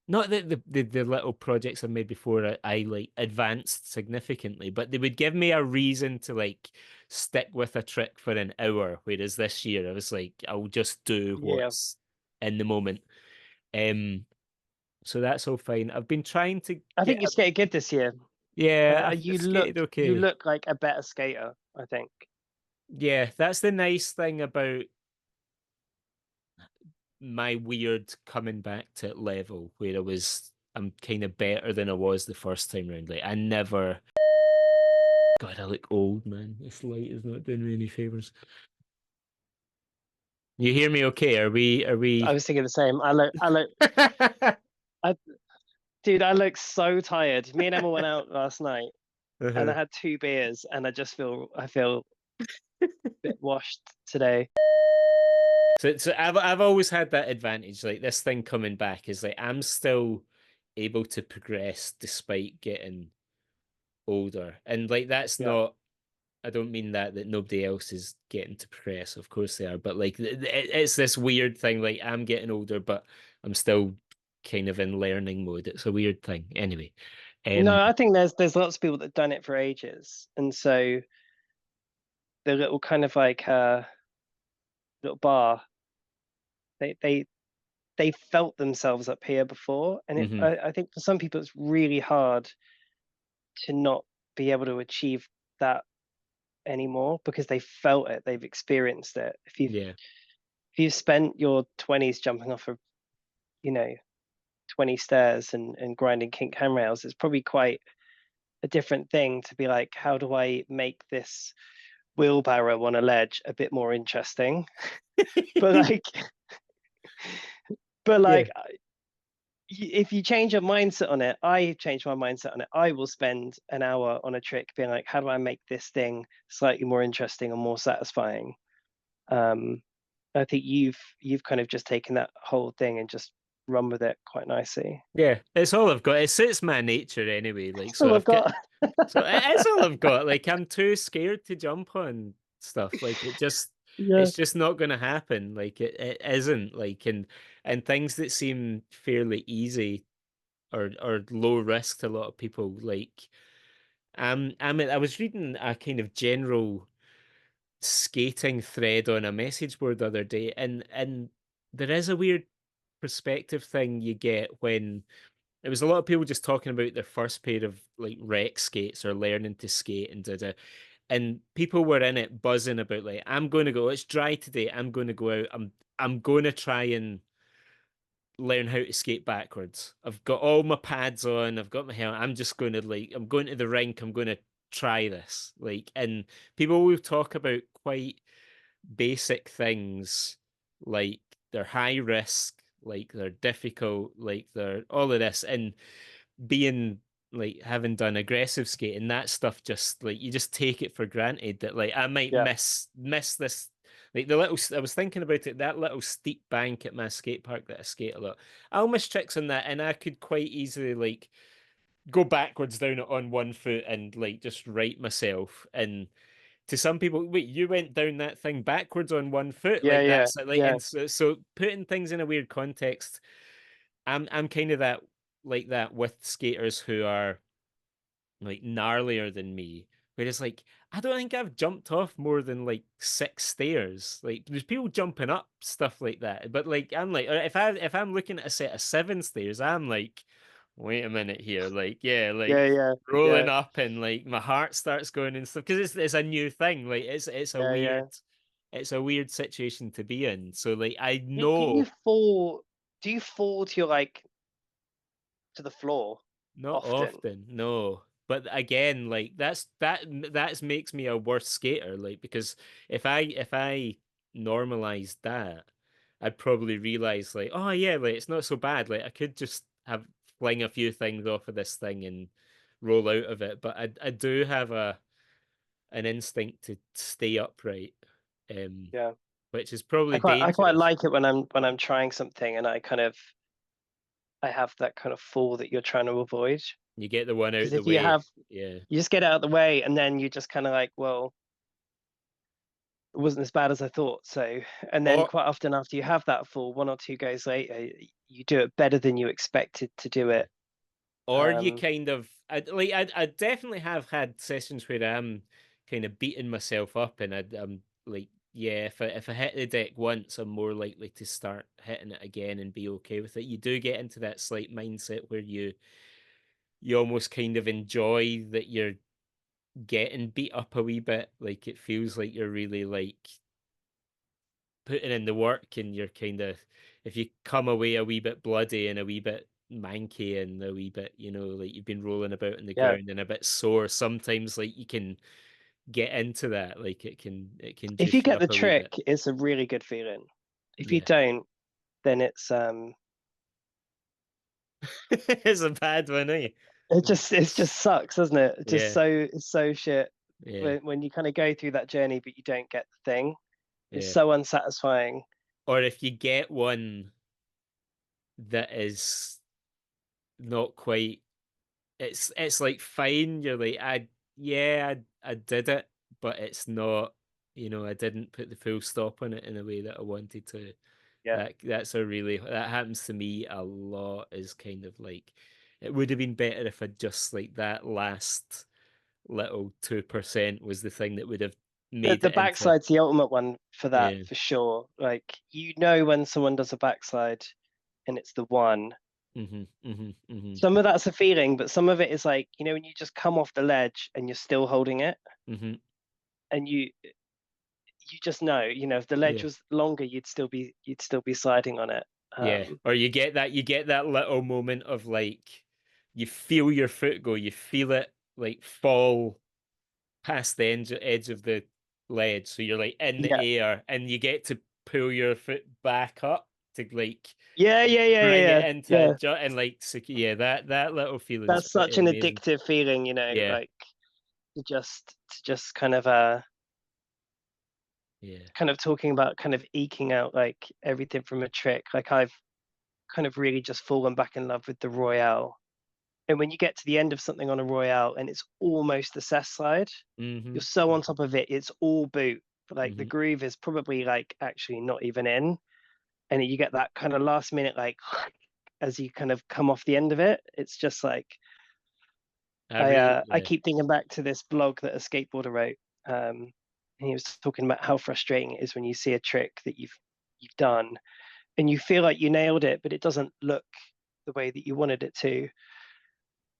B: not that the little projects I made before I like advanced significantly, but they would give me a reason to like stick with a trick for an hour. Whereas this year I was like, I'll just do
A: Yeah.
B: what's in the moment. Um, so that's all fine. I've been trying to
A: I think
B: get
A: you skated good this year.
B: yeah, I
A: You
B: skated
A: you
B: okay.
A: look like a better skater, I think.
B: Yeah, that's the nice thing about my weird coming back to level where I'm kind of better than I was the first time round. Like I never, God, I look old, man. This light is not doing me any favors. You hear me okay? Are
A: I
B: we?
A: was thinking the same. I, dude, I look so tired. Me and Emma went out last night and I
B: Uh-huh.
A: had 2 beers and I feel a bit washed today.
B: So I've always had that advantage. Like this thing coming back is like I'm still able to progress despite getting older. And like that's
A: Yeah.
B: not I don't mean that nobody else is getting to progress. Of course they are, but like it's this weird thing. Like I'm getting older, but I'm still kind of in learning mode. It's a weird thing. Anyway,
A: No,
B: um,
A: I think there's lots of people that have done it for ages, and so the little kind of like little bar, they they they felt themselves up here before, and
B: mhm.
A: I think for some people it's really hard to not be able to achieve that anymore because they felt it, they've experienced it.
B: Yeah,
A: If you've spent your 20s jumping off of, you know, 20 stairs and grinding kink handrails, it's probably quite a different thing to be like, how do I make this wheelbarrow on a ledge a bit more interesting? But like, but
B: yeah,
A: like, if you change your mindset on it, I change my mindset on it. I will spend an hour on a trick being like, how do I make this thing slightly more interesting or more satisfying? Um, I think you've kind of just taken that whole thing and just run with it quite nicely.
B: yeah. It's all I've got. It suits my nature anyway. Like,
A: So
B: so
A: I've
B: I've got,
A: got
B: so it's all I've got. Like, I'm too scared to jump on stuff. Like,
A: yeah,
B: it's just not going to happen. Like, it isn't. Like, and things that seem fairly easy or low risk to a lot of people. Like, I was reading a kind of general skating thread on a message board the other day, and there is a weird perspective thing you get when it was a lot of people just talking about their first pair of like rec skates or learning to skate and and people were in it buzzing about like I'm going to go, it's dry today, I'm going to go out, I'm going to try and learn how to skate backwards. I've got all my pads on, I've got my helmet. I'm just going to like I'm going to the rink, I'm going to try this. Like, and people will talk about quite basic things like they're high risk, like they're difficult, like they're all of this, and being like having done aggressive skating, that stuff just like you just take it for granted that like I might
A: yeah,
B: miss this. Like the little, I was thinking about it, that little steep bank at my skate park that I skate a lot. I'll miss tricks on that, and I could quite easily like go backwards down it on one foot and like just right myself. And to some people, wait, you went down that thing backwards on one foot,
A: yeah,
B: like
A: yeah,
B: that's like,
A: yeah,
B: and so putting things in a weird context, I'm kind of that like that with skaters who are like gnarlier than me. Whereas like I don't think I've jumped off more than like 6 stairs. Like there's people jumping up stuff like that. But like I'm like if I'm looking at a set of 7 stairs, I'm like, wait a minute here. Like, yeah,
A: yeah,
B: like
A: yeah,
B: rolling
A: yeah,
B: up and like my heart starts going and stuff. Because it's a new thing. Like
A: yeah, yeah.
B: it's a weird situation to be in. So like I
A: Do you
B: know
A: fall? Do you fall to your like to the floor
B: not
A: often?
B: often, no. But again, like that's makes me a worse skater, like because if I normalized that, I'd probably realize like, oh yeah, like it's not so bad. Like I could just have fling a few things off of this thing and roll out of it. But I do have a an instinct to stay upright, um,
A: Yeah.
B: which is probably
A: I quite
B: dangerous.
A: like it when I'm trying something and I have that kind of fall that you're trying to avoid.
B: You get the one out
A: Because
B: the
A: if you have
B: way, yeah.
A: you just get out of the way and then you just kind of like, well, it wasn't as bad as I thought. So, and then
B: Or
A: quite often after you have that fall, one or two goes later, you do it better than you expected to do
B: yeah.
A: it.
B: Or you
A: Um,
B: kind of I definitely have had sessions where I'm kind of beating myself up and I'm like, yeah, if I hit the deck once, I'm more likely to start hitting it again and be okay with it. You do get into that slight mindset where you almost kind of enjoy that you're getting beat up a wee bit. Like it feels like you're really like putting in the work and you're kind of if you come away a wee bit bloody and a wee bit manky and a wee bit, like you've been rolling about on the
A: yeah.
B: ground and a bit sore, sometimes like you can get into that. Like it can
A: If you
B: juice you
A: get the
B: up a wee
A: trick,
B: bit.
A: it's a really good feeling. If you
B: Yeah.
A: don't, then
B: It's a bad one, eh?
A: it just sucks, doesn't it?
B: Yeah,
A: It's so shit
B: yeah,
A: when you kind of go through that journey but you don't get the thing. It's
B: yeah.
A: so unsatisfying.
B: Or if you get one that is not quite it's like fine. You're like, I did it, but it's not, I didn't put the full stop on it in a way that I wanted to.
A: Yeah.
B: That's a really that happens to me a lot. Is kind of like it would have been better if I'd just like that last little 2% was the thing that would have made
A: The
B: it into
A: backside's the ultimate one for that,
B: yeah.
A: for sure. Like, you know, when someone does a backslide and it's the one.
B: Hmm.
A: Some of that's a feeling, but some of it is like, you know, when you just come off the ledge and you're still holding it,
B: Hmm.
A: and you just know, you know, if the ledge
B: Yeah.
A: was longer, you'd still be sliding on it.
B: Yeah.
A: Um,
B: Or you get that little moment of like you feel your foot go, you feel it like fall past the edge of the ledge. So you're like in the
A: yeah,
B: air and you get to pull your foot back up to like bring it
A: yeah,
B: into a
A: yeah.
B: jut and like yeah, that little feeling's
A: That's
B: pretty
A: such an
B: amazing.
A: addictive feeling, you know,
B: Yeah.
A: like to just
B: Yeah.
A: kind of talking about kind of eking out like everything from a trick. Like, I've kind of really just fallen back in love with the Royale. And when you get to the end of something on a Royale and it's almost the cess slide,
B: Hmm.
A: you're so on top of it, it's all boot. But like the
B: Hmm.
A: groove is probably like actually not even in. And you get that kind of last minute like as you kind of come off the end of it. It's just like
B: I really
A: I
B: yeah.
A: keep thinking back to this blog that a skateboarder wrote. And he was talking about how frustrating it is when you see a trick that you've done and you feel like you nailed it, but it doesn't look the way that you wanted it to.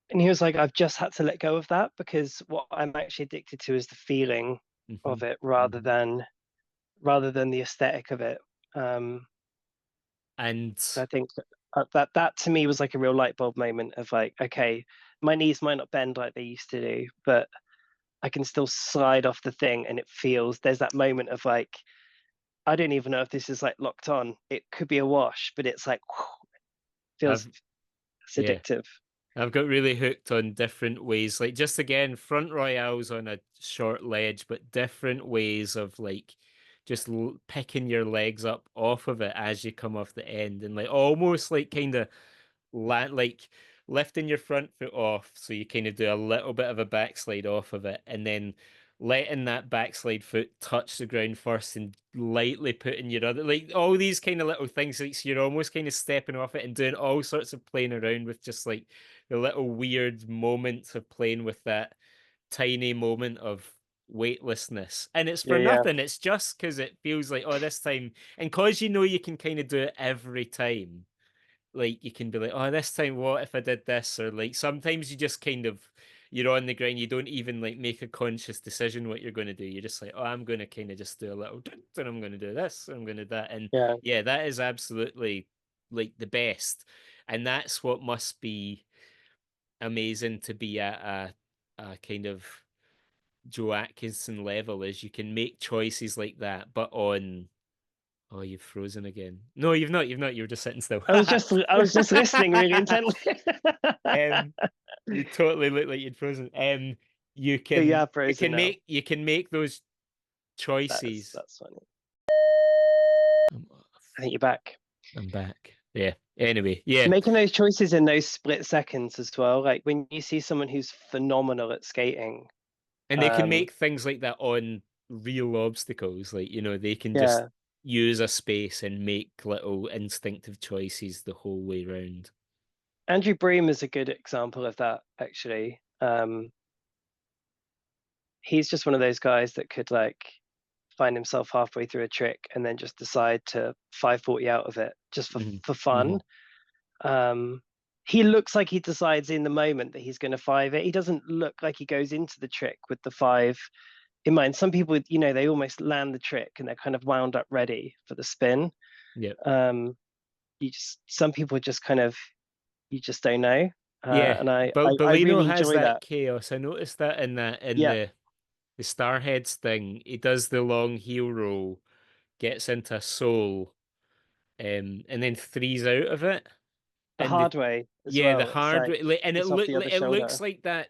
A: And he was like, I've just had to let go of that because what I'm actually addicted to is the feeling
B: Hmm.
A: of it
B: Hmm.
A: rather than the aesthetic of it.
B: And
A: So I think that to me was like a real light bulb moment of like, okay, my knees might not bend like they used to do, but I can still slide off the thing, and it feels there's that moment of like, I don't even know if this is like locked on. It could be a wash, but it's like feels
B: I've
A: it's
B: yeah.
A: addictive.
B: I've got really hooked on different ways, like just again, front royales on a short ledge, but different ways of like just picking your legs up off of it as you come off the end, and like almost like kind of like lifting your front foot off so you kind of do a little bit of a backslide off of it and then letting that backslide foot touch the ground first and lightly putting your other like all these kind of little things like so you're almost kind of stepping off it and doing all sorts of playing around with just like the little weird moments of playing with that tiny moment of weightlessness and it's
A: Yeah,
B: for
A: yeah,
B: nothing, it's just because it feels like oh this time and because you know you can kind of do it every time like you can be like, oh, this time what if I did this? Or like sometimes you just kind of you're on the ground, you don't even like make a conscious decision what you're going to do. You're just like, oh, I'm going to kind of just do a little and I'm going to do this, and I'm going to do that. And
A: yeah.
B: yeah, that is absolutely like the best. And that's what must be amazing to be at a kind of Joe Atkinson level is you can make choices like that, but on oh, you've frozen again. No, you've not. You've not. You were just sitting still.
A: I was just listening really intently.
B: Um, you totally look like you'd frozen.
A: Yeah, frozen now.
B: You can make those choices.
A: That's funny.
B: I'm,
A: I think you're back.
B: I'm back. Yeah. Anyway, yeah,
A: Making those choices in those split seconds as well. Like when you see someone who's phenomenal at skating.
B: and they can
A: Um,
B: make things like that on real obstacles. Like you know, they can just
A: yeah,
B: use a space and make little instinctive choices the whole way round.
A: Andrew Bream is a good example of that, actually. He's just one of those guys that could like find himself halfway through a trick and then just decide to 540 out of it just
B: Hmm.
A: for fun.
B: Hmm.
A: Um, he looks like he decides in the moment that he's going to five it. He doesn't look like he goes into the trick with the five in mind. Some people, you know, they almost land the trick and they're kind of wound up ready for the spin.
B: Yep.
A: Um, you just some people just kind of you just don't know.
B: Yeah,
A: And
B: but
A: I
B: Bellino
A: really
B: has
A: enjoy
B: that
A: that.
B: chaos. I noticed that in
A: Yeah,
B: the Starheads thing. He does the long heel roll, gets into a soul, and then threes out of it.
A: the
B: And the
A: hard way as
B: yeah, the
A: well. It's
B: hard
A: like
B: way, like, and
A: it's off the other
B: it looks
A: shoulder.
B: like that.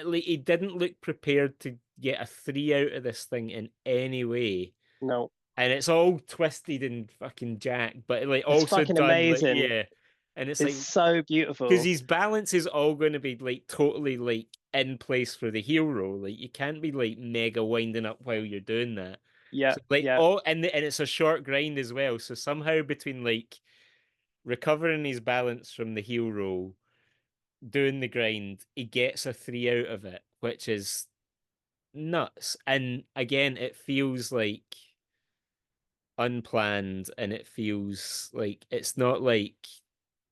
B: Like he didn't look prepared to get a three out of this thing in any way,
A: No,
B: and it's all twisted and fucking jacked, but like
A: it's
B: also
A: fucking
B: done like
A: amazing.
B: yeah, and it's
A: It's
B: like
A: so
B: because
A: beautiful.
B: his balance is all going to be like totally like in place for the heel roll. Like you can't be like mega winding up while you're doing that.
A: Yeah,
B: So like
A: yeah.
B: all and it's a short grind as well. So somehow between like recovering his balance from the heel roll, doing the grind, he gets a three out of it, which is nuts. And again, it feels like unplanned and it feels like it's not like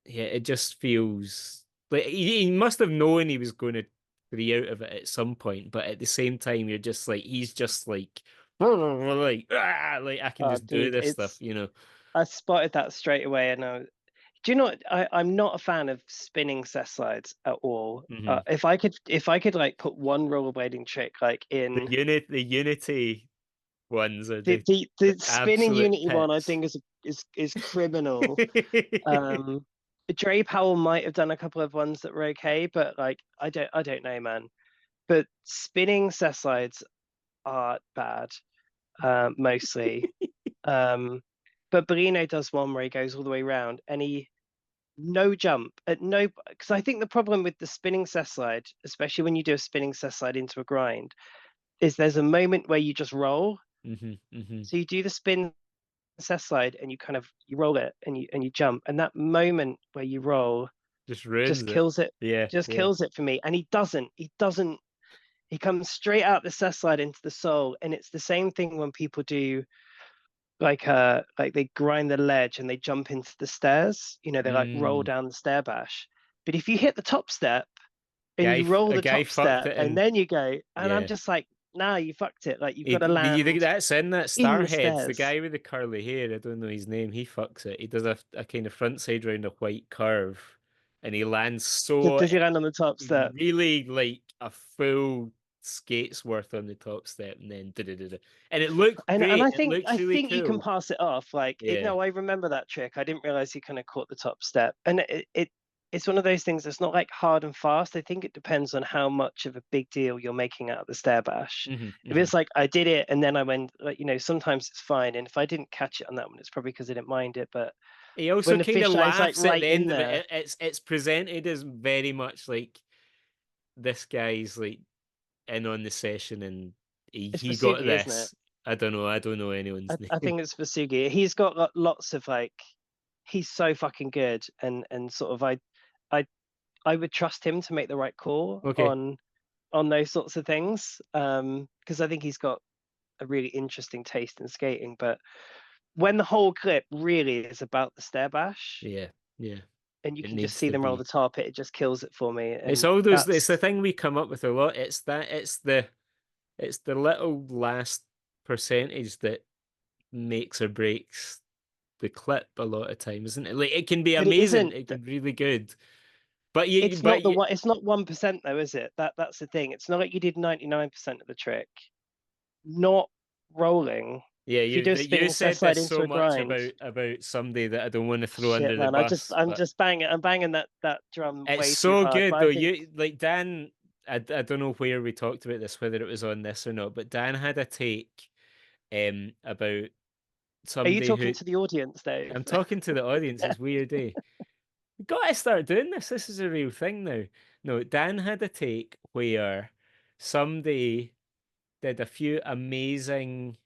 B: yeah, it just feels like he must have known he was going to three out of it at some point, but at the same time, you're just like he's just like I can
A: Oh,
B: just do
A: dude,
B: this stuff,
A: it's
B: you know.
A: I spotted that straight away, and do you know what? I'm not a fan of spinning cess slides at all.
B: Hmm.
A: If I could like put one rollerblading trick like in
B: The Unity ones are
A: the
B: the
A: spinning
B: absolute
A: Unity one, I
B: pits.
A: think is criminal. Um, Dre Powell might have done a couple of ones that were okay, but like I don't know, man. But spinning cess slides are bad, mostly. Um, but Barino does one where he goes all the way around and he no jump at no because I think the problem with the spinning cess slide, especially when you do a spinning cess slide into a grind, is there's a moment where you just roll.
B: Hmm. Hmm.
A: So you do the spin cess slide and you kind of you roll it and you jump, and that moment where you roll
B: Just ruins
A: just
B: it.
A: kills it,
B: Yeah,
A: just
B: yeah.
A: kills it for me. And he comes straight out the cess slide into the soul, and it's the same thing when people do like they grind the ledge and they jump into the stairs. You know, they like roll
B: Mm.
A: down the stair bash. But if you hit the top step and you roll
B: A
A: the
B: guy
A: top
B: fucked
A: step
B: it
A: and
B: in.
A: then you go, and I'm
B: Yeah.
A: just like, nah, you fucked it. Like you've got to
B: Do you think
A: land
B: that's in that
A: in the
B: Starheads? The
A: stairs.
B: guy with the curly hair, I don't know his name, he fucks it. He does a kind of front side round a white curve and he lands so
A: Does he land on the top step?
B: really like a full skate's worth on the top step and then da-da-da-da. And it looked
A: And
B: great. It looks
A: I
B: really
A: think you can
B: cool.
A: pass it off.
B: Yeah.
A: No, I remember that trick. I didn't realize he kind of caught the top step. And it's one of those things that's not like hard and fast. I think it depends on how much of a big deal you're making out of the stair bash.
B: Hmm.
A: If
B: Hmm.
A: it's like I did it and then I went, like, sometimes it's fine. And if I didn't catch it on that one, it's probably because I didn't mind it. But
B: He also
A: when the
B: kind of
A: fisheye's like
B: laughs at
A: right
B: the
A: in
B: end of it.
A: there,
B: It's presented as very much like this guy's like in on the session and
A: it's
B: he got
A: Vasugi, isn't it?
B: this. I don't know. I don't know anyone's
A: I
B: name.
A: think it's Vasugi. He's got lots of like, he's so fucking good. And sort of I I would trust him to make the right call
B: Okay.
A: on those sorts of things. Because I think he's got a really interesting taste in skating. But when the whole clip really is about the stair bash,
B: Yeah. Yeah.
A: and you
B: It
A: can just
B: needs
A: see
B: to
A: them roll
B: be.
A: the top, it just kills it for me.
B: It's
A: And
B: all those, it's the
A: that's
B: thing we come up with a lot. It's the little last percentage that makes or breaks the clip a lot of times, isn't it? Like it can be
A: but it
B: amazing,
A: isn't.
B: it can be really good.
A: It's
B: But
A: not the
B: you
A: one. It's not 1% though, is it? That's the thing. It's not like you did 99% of the trick. Not rolling.
B: yeah,
A: If you do a
B: you
A: spinning cess
B: said
A: slide
B: this
A: into
B: so
A: a
B: much
A: grind,
B: about somebody that I don't want to throw
A: shit,
B: under the
A: man.
B: bus,
A: I'm
B: but
A: just banging. I'm banging that drum
B: it's
A: way too
B: so
A: hard.
B: good
A: But
B: though.
A: I think.
B: You like Dan. I don't know where we talked about this, whether it was on this or not, but Dan had a take about
A: Are you
B: somebody
A: talking
B: who
A: to the audience, Dave?
B: I'm talking to the audience. It's weird, eh? We gotta start doing this. This is a real thing now. No, Dan had a take where somebody did a few amazing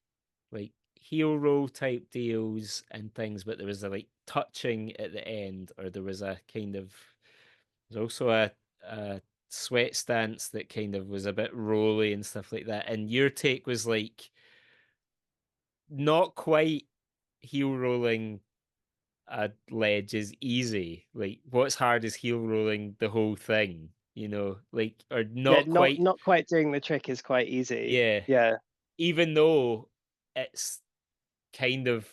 B: like heel roll type deals and things, but there was a like touching at the end, or there was a kind of there's also a sweat stance that kind of was a bit rolly and stuff like that. And your take was like not quite heel rolling a ledge is easy. Like what's hard is heel rolling the whole thing, like or
A: Yeah,
B: not quite.
A: not quite doing the trick is quite easy.
B: Yeah,
A: Yeah,
B: even though it's kind of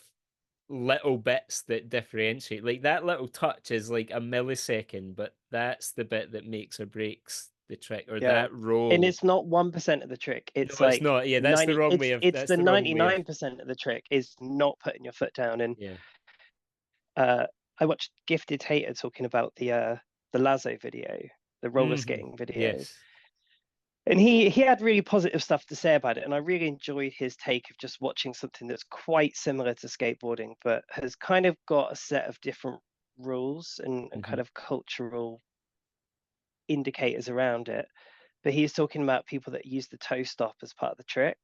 B: little bits that differentiate. Like that little touch is like a millisecond, but that's the bit that makes or breaks the trick, or
A: yeah.
B: that
A: And
B: roll.
A: it's not 1% of the trick.
B: No,
A: It's
B: it's
A: like
B: not. Yeah,
A: 90. It's
B: That's
A: the
B: the wrong way of.
A: 99% of the trick is not putting your foot down. And
B: Yeah.
A: uh, I watched Gifted Hater talking about the Lazo video, the roller
B: Hmm.
A: skating video.
B: Yes.
A: And he had really positive stuff to say about it, and I really enjoyed his take of just watching something that's quite similar to skateboarding, but has kind of got a set of different rules and
B: Hmm.
A: kind of cultural indicators around it. But he's talking about people that use the toe stop as part of the trick,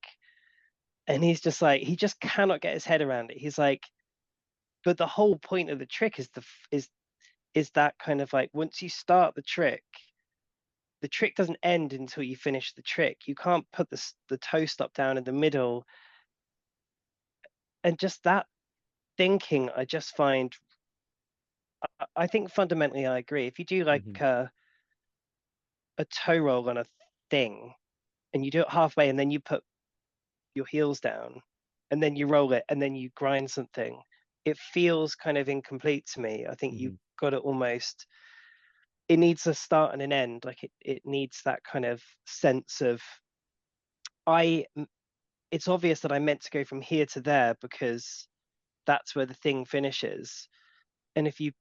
A: And he's just like, he just cannot get his head around it. He's like, but the whole point of the trick is that kind of like once you start the trick doesn't end until you finish the trick. You can't put the toe stop down in the middle, and just that thinking, I just find. I think fundamentally, I agree. If you do like
B: Hmm.
A: a toe roll on a thing, and you do it halfway, and then you put your heels down, and then you roll it, and then you grind something, it feels kind of incomplete to me. I think you've
B: Hmm.
A: got to almost. It needs a start and an end. Like it needs that kind of sense of I. It's obvious that I meant to go from here to there because that's where the thing finishes. And if you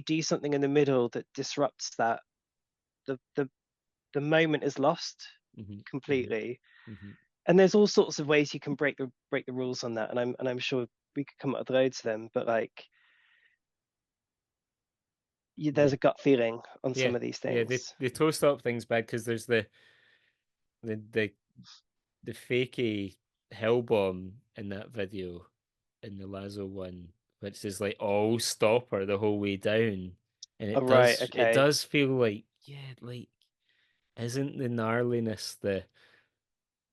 A: do something in the middle that disrupts that, the the the moment is lost
B: Hmm. Hmm.
A: completely.
B: Hmm.
A: And there's all sorts of ways you can break the rules on that, and I'm sure we could come up with loads of them. But like, there's
B: Yeah.
A: a gut feeling on
B: Yeah.
A: some of these
B: Yeah. They
A: things.
B: they toast up things bad because there's the the the fakey hell bomb in that video in the Lazo one, which is like all stopper the whole way down. And
A: Oh,
B: it
A: right, okay.
B: does feel like, yeah, like isn't the gnarliness that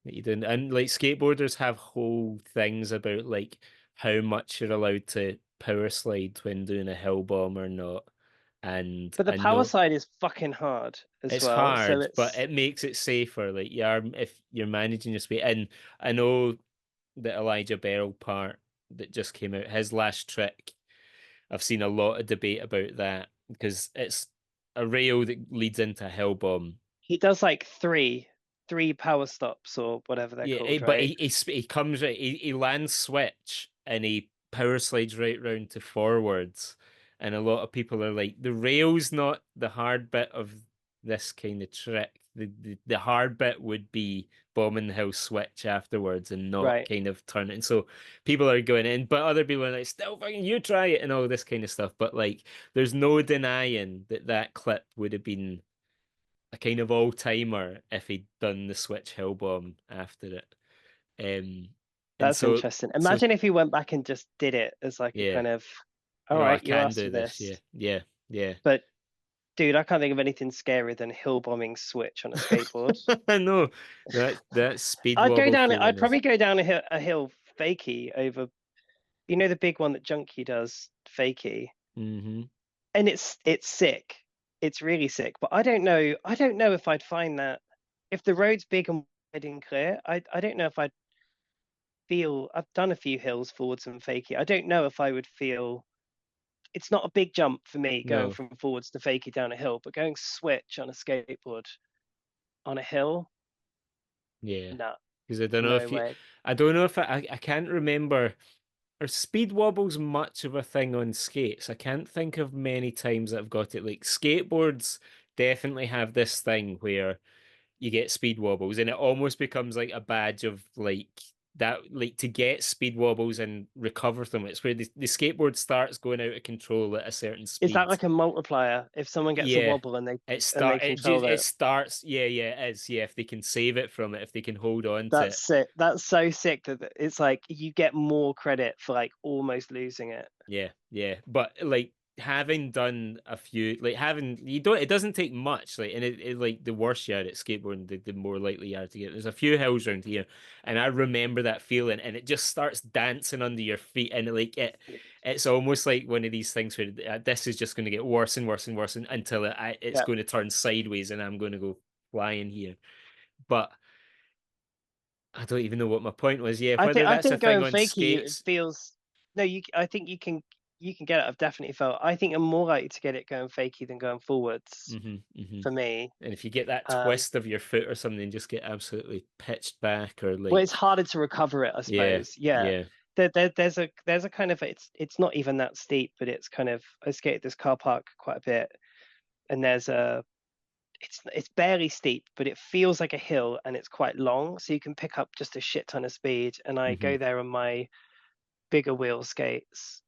B: you do? And like skateboarders have whole things about like how much you're allowed to power slide when doing a hill bomb or not. And
A: But the
B: I
A: power
B: know
A: side is fucking hard as
B: it's
A: well. So
B: hard, but
A: it's
B: it makes it safer. Like you are if you're managing your speed. And I know the Elijah Beryl part that just came out, his last trick. I've seen a lot of debate about that because it's a rail that leads into a hell bomb.
A: he does like three power stops or whatever they're
B: Yeah,
A: called,
B: but
A: right?
B: he comes right, he lands switch and he power slides right round to forwards, and a lot of people are like, the rail's not the hard bit of this kind of trick. The hard bit would be bombing the hill switch afterwards and not
A: Right.
B: kind of turn it. And so people are going in, but other people are like, still fucking you try it and all this kind of stuff. But like, there's no denying that that clip would have been a kind of all timer if he'd done the switch hill bomb after it. Um, and
A: That's
B: so
A: interesting.
B: so
A: Imagine if he went back and just did it as like a
B: yeah,
A: kind of, all
B: you know, I
A: right, you
B: can
A: asked
B: do
A: for
B: this. Yeah,
A: this.
B: yeah, yeah.
A: But dude, I can't think of anything scarier than hill bombing switch on a skateboard.
B: I know that speed
A: I'd go
B: wobble
A: down.
B: feeling
A: I'd
B: is.
A: probably go down a hill fakie over. You know the big one that Junkie does, fakie,
B: Hmm.
A: and it's sick. It's really sick. But I don't know. I don't know if I'd find that if the road's big and wide and clear. I don't know if I'd feel. I've done a few hills forwards and fakie. I don't know if I would feel. It's not a big jump for me going
B: No,
A: from forwards to fakie down a hill, but going switch on a skateboard on a hill,
B: yeah,
A: no,
B: because I don't know
A: no
B: if you,
A: way.
B: I don't know if I can't remember. Are speed wobbles much of a thing on skates? I can't think of many times that I've got it. Like skateboards definitely have this thing where you get speed wobbles, and it almost becomes like a badge of like that, like to get speed wobbles and recover them. It's where the skateboard starts going out of control at a certain
A: Is that
B: speed.
A: like a multiplier? If someone gets a
B: Yeah,
A: wobble and they
B: it
A: control
B: it
A: it,
B: starts. Yeah, yeah, it is. Yeah, if they can save it from it, if they can hold on to
A: that's
B: it.
A: sick. That's so sick that it's like you get more credit for like almost losing it.
B: Yeah, yeah. But like having done a few, like having you don't, it doesn't take much. Like, and it like the worse you are at skateboarding, the more likely you are to get. There's a few hills around here, and I remember that feeling, and it just starts dancing under your feet, and like it's almost like one of these things where this is just going to get worse and worse and worse until it's
A: Yeah,
B: going to turn sideways, and I'm going to go flying here. But I don't even know what my point was. Yeah,
A: I think
B: whether
A: I
B: that's a
A: think
B: thing
A: going
B: on
A: fakie it
B: skates.
A: feels no. I think you can get it. I've definitely felt. I think I'm more likely to get it going fakie than going forwards
B: Hmm. Hmm.
A: for me.
B: And if you get that
A: Um,
B: twist of your foot or something, just get absolutely pitched back or
A: well, it's
B: like,
A: harder to recover it, I
B: yeah,
A: suppose. Yeah,
B: yeah.
A: there's a kind of it's not even that steep, but it's kind of I skated this car park quite a bit, and there's a it's barely steep, but it feels like a hill and it's quite long, so you can pick up just a shit ton of speed. And I
B: Hmm.
A: go there on my bigger wheel skates,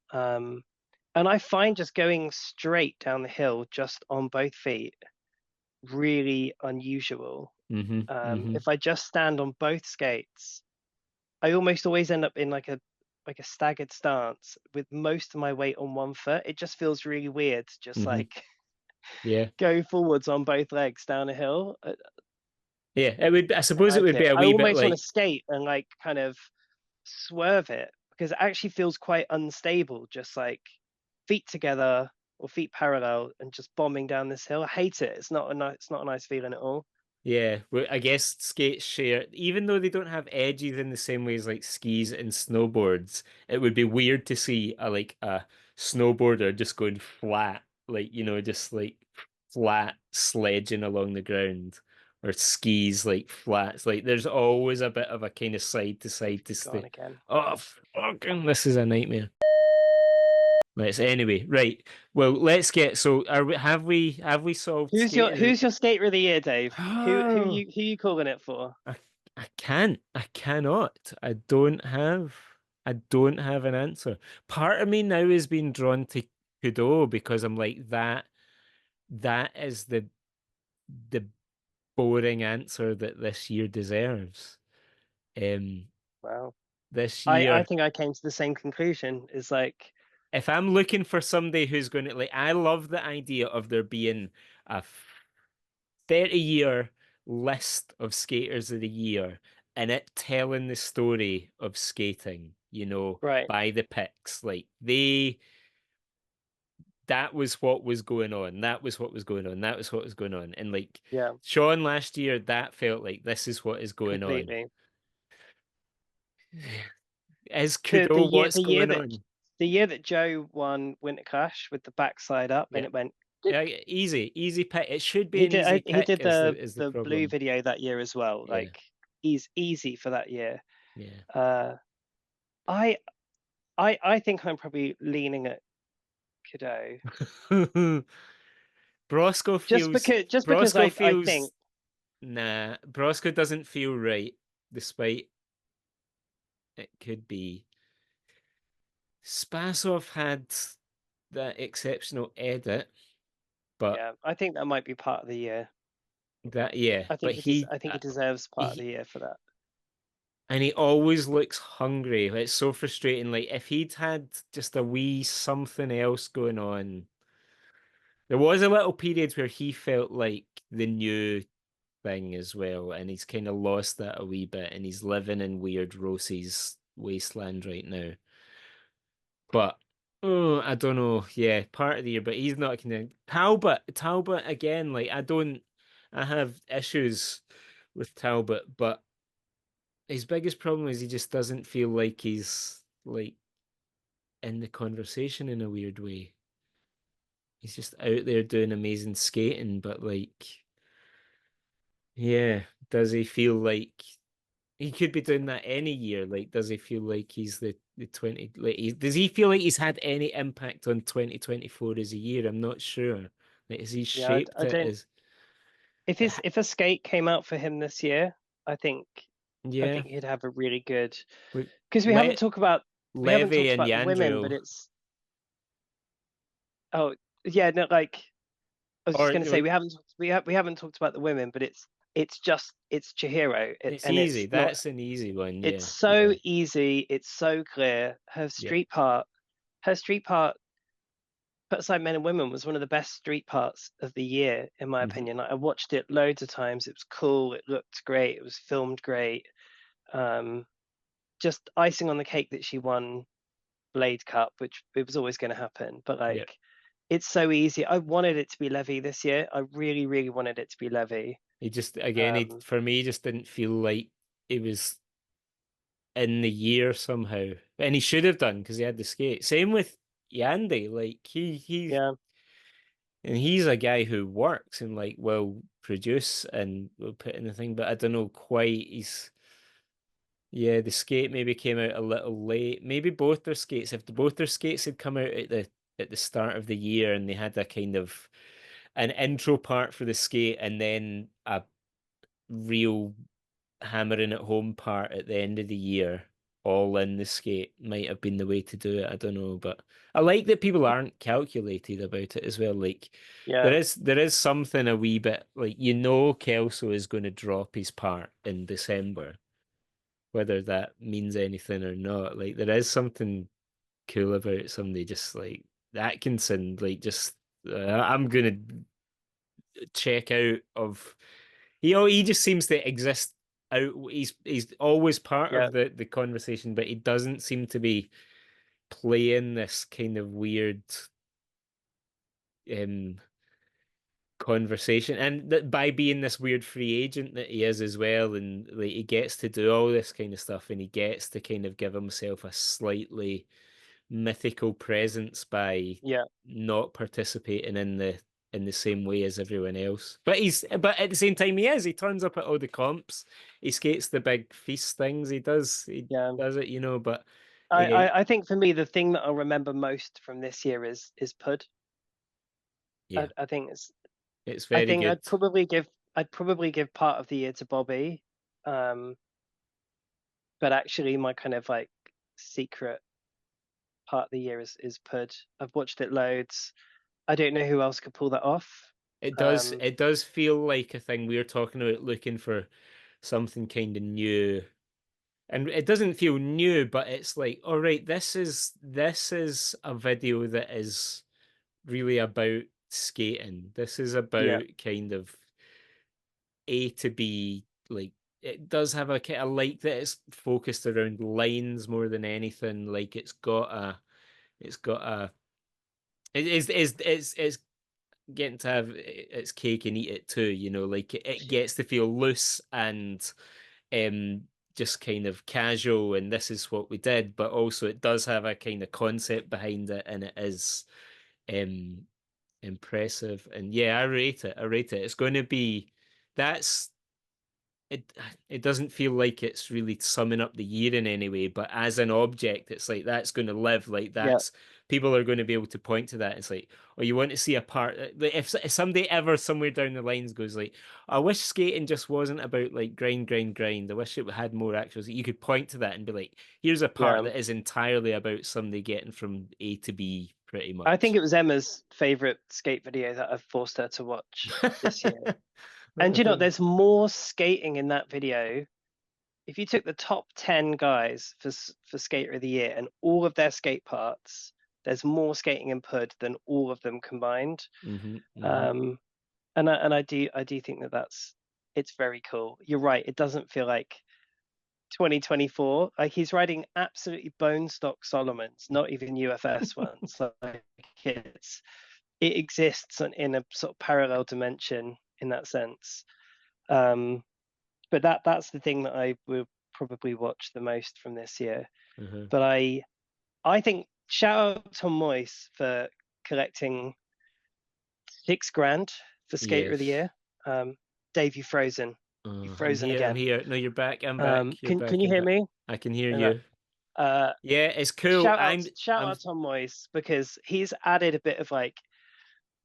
A: and I find just going straight down the hill just on both feet really unusual.
B: Hmm. Hmm.
A: If I just stand on both skates I almost always end up in like a staggered stance with most of my weight on one foot. It just feels really weird, just
B: Hmm.
A: like
B: Yeah.
A: go forwards on both legs down a hill.
B: Yeah. It would, I
A: I
B: suppose it
A: like
B: would be
A: it.
B: a
A: I
B: wee bit
A: almost want to
B: like,
A: skate and like kind of swerve it because it actually feels quite unstable, just like feet together or feet parallel and just bombing down this hill. I hate it. It's not a nice feeling at all.
B: yeah, I guess skates share, even though they don't have edges in the same way as like skis and snowboards, it would be weird to see a snowboarder just going flat, like, just like flat sledging along the ground, or skis like flats. Like there's always a bit of a kind of side to
A: They've
B: side to
A: gone
B: stay.
A: again.
B: Oh, fucking, this is a nightmare. Right, so anyway, right. Well, let's get, so have we solved skating?
A: Who's your skater of the year, Dave? Who you calling it for?
B: I I can't. I cannot. I don't have an answer. Part of me now is being drawn to Kudo because I'm like that is the boring answer that this year deserves. Um
A: Wow.
B: this
A: I
B: year,
A: think I came to the same conclusion. Is like,
B: if I'm looking for somebody who's going to, like, I love the idea of there being a 30-year list of skaters of the year and it telling the story of skating,
A: right,
B: by the picks. Like that was what was going on. That was what was going on. That was what was going on. And like
A: yeah,
B: Sean last year, that felt like this is what is going on.
A: completely.
B: Is
A: The
B: Kudo what's
A: the year
B: going
A: that
B: on?
A: Joe won Winter Clash with the backside up and
B: Yeah.
A: it went.
B: Yeah, easy pick. It should be an easy
A: He
B: pick
A: did
B: is the
A: the blue
B: problem.
A: video that year as well.
B: Yeah.
A: Like he's easy for that year.
B: Yeah.
A: Uh, I I think I'm probably leaning at Cadeau
B: Brosco feels
A: just because
B: Brosco
A: I think
B: feels nah, Brosco doesn't feel right, despite it could be. Spasov had that exceptional edit, but
A: yeah I think that might be part of the year.
B: yeah, but
A: I think he deserves part of the
B: he
A: year for that.
B: and he always looks hungry. It's so frustrating. Like if he'd had just a wee something else going on, there was a little period where he felt like the new thing as well, and he's kind of lost that a wee bit, and he's living in weird Rossi's wasteland right now. But oh, I don't know. Yeah, part of the year, but he's not kind of Talbot again. Like I have issues with Talbot, but his biggest problem is he just doesn't feel like he's like in the conversation in a weird way. He's just out there doing amazing skating, but like, yeah, does he feel like he could be doing that any year? Like, does he feel like he's the 20, like, does he feel like he's had any impact on 2024 as a year? I'm not sure. Like, has he
A: Yeah,
B: shaped
A: I
B: it
A: don't.
B: as, uh,
A: If a skate came out for him this year, I think
B: yeah,
A: he'd have a really good
B: we
A: because
B: let
A: we haven't
B: Levy
A: talked
B: and
A: about the women, but
B: Yandro,
A: it's oh yeah no like I was just
B: or
A: going to say we haven't talked about the women, but it's Chihiro
B: it's
A: and
B: easy.
A: it's not
B: That's an easy one.
A: it's
B: Yeah,
A: so
B: yeah,
A: easy, it's so clear.
B: yeah.
A: Her street part put aside men and women was one of the best street parts of the year in my
B: Hmm.
A: opinion. Like, I watched it loads of times. It was cool. It looked great. It was filmed great. Um, just icing on the cake that she won Blade Cup, which it was always going to happen. But
B: Yeah.
A: like, it's so easy. I wanted it to be Levy this year. I really, really wanted it to be Levy.
B: He just again, he
A: Um,
B: for me he just didn't feel like he was in the year somehow, and he should have done because he had the skate. Same with Yandy, like
A: yeah,
B: and he's a guy who works and like will produce and will put in the thing, but I don't know quite. Yeah, the skate maybe came out a little late. Maybe both their skates, if both their skates had come out at the start of the year and they had a kind of an intro part for the skate and then a real hammering at home part at the end of the year, all in the skate, might have been the way to do it. I don't know, but I like that people aren't calculated about it as well. Like there
A: yeah,
B: is there is something a wee bit like Kelso is going to drop his part in December. whether that means anything or not. Like there is something cool about somebody just like Atkinson, like just I'm gonna check out of he just seems to exist out. He's always part
A: Yeah,
B: of the conversation, but he doesn't seem to be playing this kind of weird um conversation, and that by being this weird free agent that he is as well, and like he gets to do all this kind of stuff, and he gets to kind of give himself a slightly mythical presence by
A: yeah,
B: not participating in the same way as everyone else. But at the same time he turns up at all the comps. He skates the big feast things. He
A: yeah.
B: does it, you know, but
A: I think for me the thing that I'll remember most from this year is Pud.
B: yeah,
A: I think it's
B: it's
A: I
B: very
A: think
B: good.
A: I'd probably give part of the year to Bobby. Um, but actually my kind of like secret part of the year is Pud. I've watched it loads. I don't know who else could pull that off. Um,
B: It does feel like a thing we're talking about looking for something kind of new. And it doesn't feel new, but it's like, all right, this is a video that is really about skating. This is
A: yeah,
B: about kind of A to B. Like it does have a kind of like that it's focused around lines more than anything. Like it's got a it's getting to have its cake and eat it too, you know, like it gets to feel loose and just kind of casual and this is what we did, but also it does have a kind of concept behind it and it is um impressive. And yeah, I rate it. I rate it. It's going to be that's it it doesn't feel like it's really summing up the year in any way, but as an object, it's like that's going to live. Like
A: yeah,
B: that's people are going to be able to point to that. It's like, oh, you want to see a part. Like if somebody ever somewhere down the lines goes like, I wish skating just wasn't about like grind, grind, grind. I wish it had more actuals. You could point to that and be like, here's a part
A: yeah.
B: that is entirely about somebody getting from A to B, pretty
A: I think
B: much.
A: it was Emma's favorite skate video that I've forced her to watch this year. And
B: I
A: you know,
B: don't.
A: there's more skating in that video. If you took the top 10 guys for skater of the year and all of their skate parts, there's more skating in Pud than all of them combined.
B: Hmm, hmm.
A: Um, and I do think that that's it's very cool. You're right. It doesn't feel like 2024. Like he's riding absolutely bone stock Solomons, not even UFS ones. Like it exists in a sort of parallel dimension in that sense. Um, but that's the thing that I will probably watch the most from this year.
B: Uh-huh.
A: But I think shout out Tom Moyes for collecting 6 grand for Skater of the
B: Yes.
A: Year. Dave, you frozen. You
B: I'm
A: frozen
B: here. I'm
A: again.
B: here. No, you're back. I'm back. You're
A: Can
B: back.
A: you
B: I'm
A: hear
B: back.
A: me?
B: I can hear
A: Okay.
B: you.
A: Uh,
B: Yeah, it's cool.
A: shout
B: I'm
A: out Tom Moyes because he's added a bit of like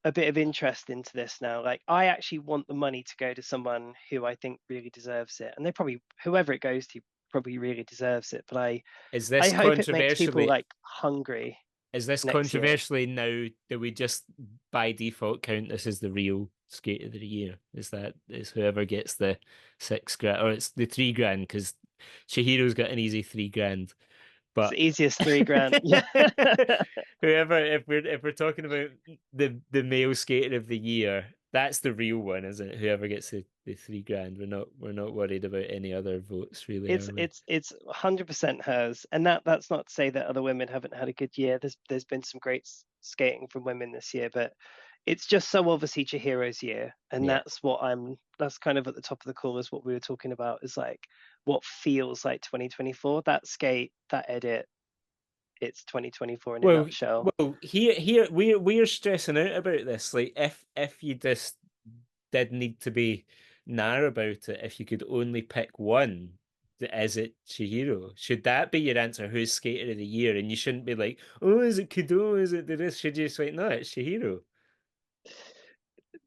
A: a bit of interest into this now. Like I actually want the money to go to someone who I think really deserves it, and they probably whoever it goes to probably really deserves it. But
B: is
A: I
B: this
A: hope it makes people
B: controversially
A: like hungry
B: is this
A: next year.
B: controversially now that we just by default count this as the real skate of the year? Is whoever gets the 6 grand or it's the 3 grand because Shahiro's got an easy 3 grand.
A: It's the
B: But
A: easiest 3 grand. Yeah,
B: whoever, if we're talking about the male skater of the year, that's the real one, isn't it? Whoever gets the 3 grand, we're not worried about any other votes, really, are we?
A: it's 100% hers, and that's not to say that other women haven't had a good year. There's been some great skating from women this year, but it's just so obviously Chihiro's year, and
B: Yeah.
A: that's kind of at the top of the call is what we were talking about is like what feels like 2024. That skate, that edit, it's 2024 in a
B: Well,
A: nutshell.
B: here we're stressing out about this. Like, if you just did need to be narrow about it, if you could only pick one, is it Chihiro? Should that be your answer? Who's skater of the year? And you shouldn't be like, oh, is it Kudo? Is it this? Should you just like, no, it's Chihiro.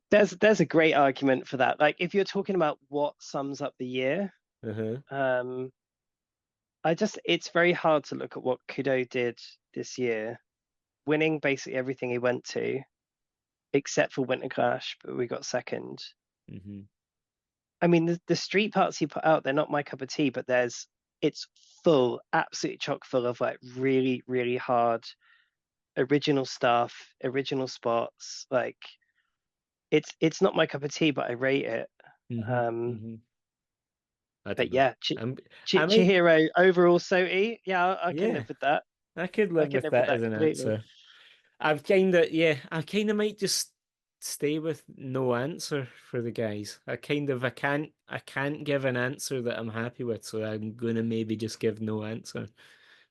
A: There's a great argument for that. Like if you're talking about what sums up the year,
B: Uh-huh.
A: um, it's very hard to look at what Kudo did this year, winning basically everything he went to, except for Winter Clash, but we got second.
B: Hmm.
A: I mean, the street parts he put out, they're not my cup of tea, but there's it's full, absolutely chock full of like really, really hard original stuff, original spots. Like it's not my cup of tea, but I rate it.
B: hmm
A: Um,
B: hmm I don't
A: but
B: know.
A: yeah,
B: I might,
A: Chihiro overall SOTY. Yeah, I can
B: yeah,
A: live with that.
B: I could
A: I
B: live
A: can
B: with
A: live with
B: that as
A: that
B: an
A: completely.
B: answer. I kind of might just stay with no answer for the guys. I can't give an answer that I'm happy with, so I'm gonna maybe just give no answer.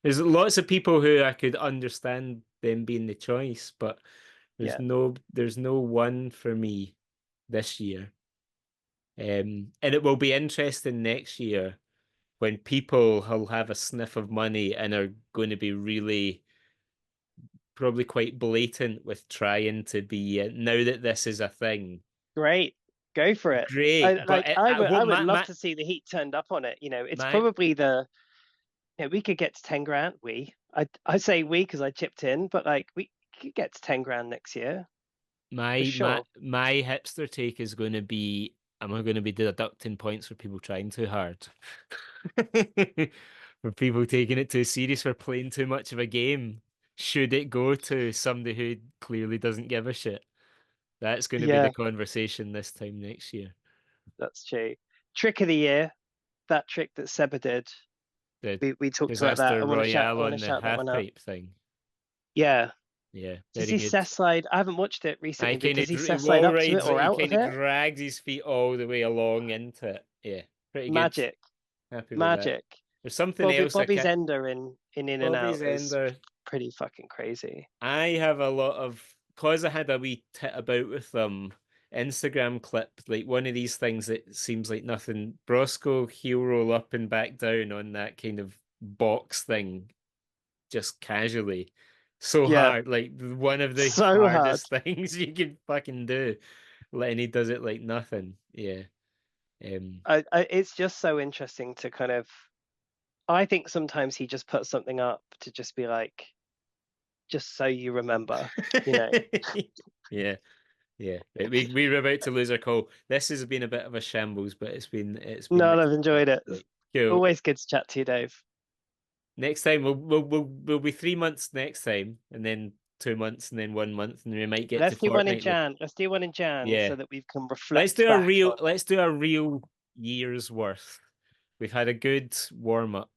B: There's lots of people who I could understand them being the choice, but
A: Yeah,
B: there's no one for me this year. And it will be interesting next year when people will have a sniff of money and are going to be really probably quite blatant with trying to be now that this is a thing.
A: great. Go for it. I
B: Great, but
A: like I would
B: what
A: I would love to see the heat turned up on it. It's
B: my
A: probably we could get to 10 grand. I say we because I chipped in, but like we could get to 10 grand next year for sure.
B: my hipster take is going to be am I going to be deducting points for people trying too hard? For people taking it too serious for playing too much of a game? Should it go to somebody who clearly doesn't give a shit? That's going to be the
A: Yeah,
B: conversation this time next year.
A: that's true. Trick of the year, that trick that Seba did.
B: The
A: We talked about that.
B: disaster
A: I
B: royale
A: want to
B: on the
A: shout that one
B: half
A: out.
B: pipe thing.
A: Yeah.
B: Yeah,
A: Does
B: very
A: he
B: good.
A: cess slide? I haven't watched it
B: I
A: recently, but
B: kind
A: does
B: of
A: he cess slide
B: wall
A: up to it
B: rides it.
A: or
B: He
A: out of
B: kind of
A: it?
B: drags his feet all the way along into it. Yeah, pretty good.
A: Magic.
B: Happy with that.
A: Magic.
B: There's something else I
A: Bobby's
B: can't.
A: Ender in and
B: Bobby's
A: out is
B: Ender.
A: pretty fucking crazy.
B: I have a lot of because I had a wee tit about with them. Instagram clip, like one of these things that seems like nothing. Brosco heel roll up and back down on that kind of box thing, just casually. So
A: Yeah,
B: hard, like one of the
A: so hard.
B: hardest things you can fucking do. And he does it like nothing. Yeah. Um,
A: It's just so interesting to kind of. I think sometimes he just puts something up to just be like, just so you remember, you know.
B: yeah. Yeah, right, we were about to lose our call. This has been a bit of a shambles, but it's been
A: No,
B: nice
A: I've
B: to chat.
A: enjoyed it. It's
B: Right, cool.
A: always good to chat to you, Dave.
B: Next time we'll be 3 months next time, and then 2 months, and then 1 month, and we might get to
A: Let's do one in
B: fortnightly.
A: Jan. Let's do one in Jan
B: Yeah,
A: so that we can reflect back on.
B: let's do a real year's worth. We've had a good warm up.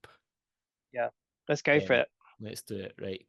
A: Yeah, let's go for
B: Um,
A: it.
B: let's do it right.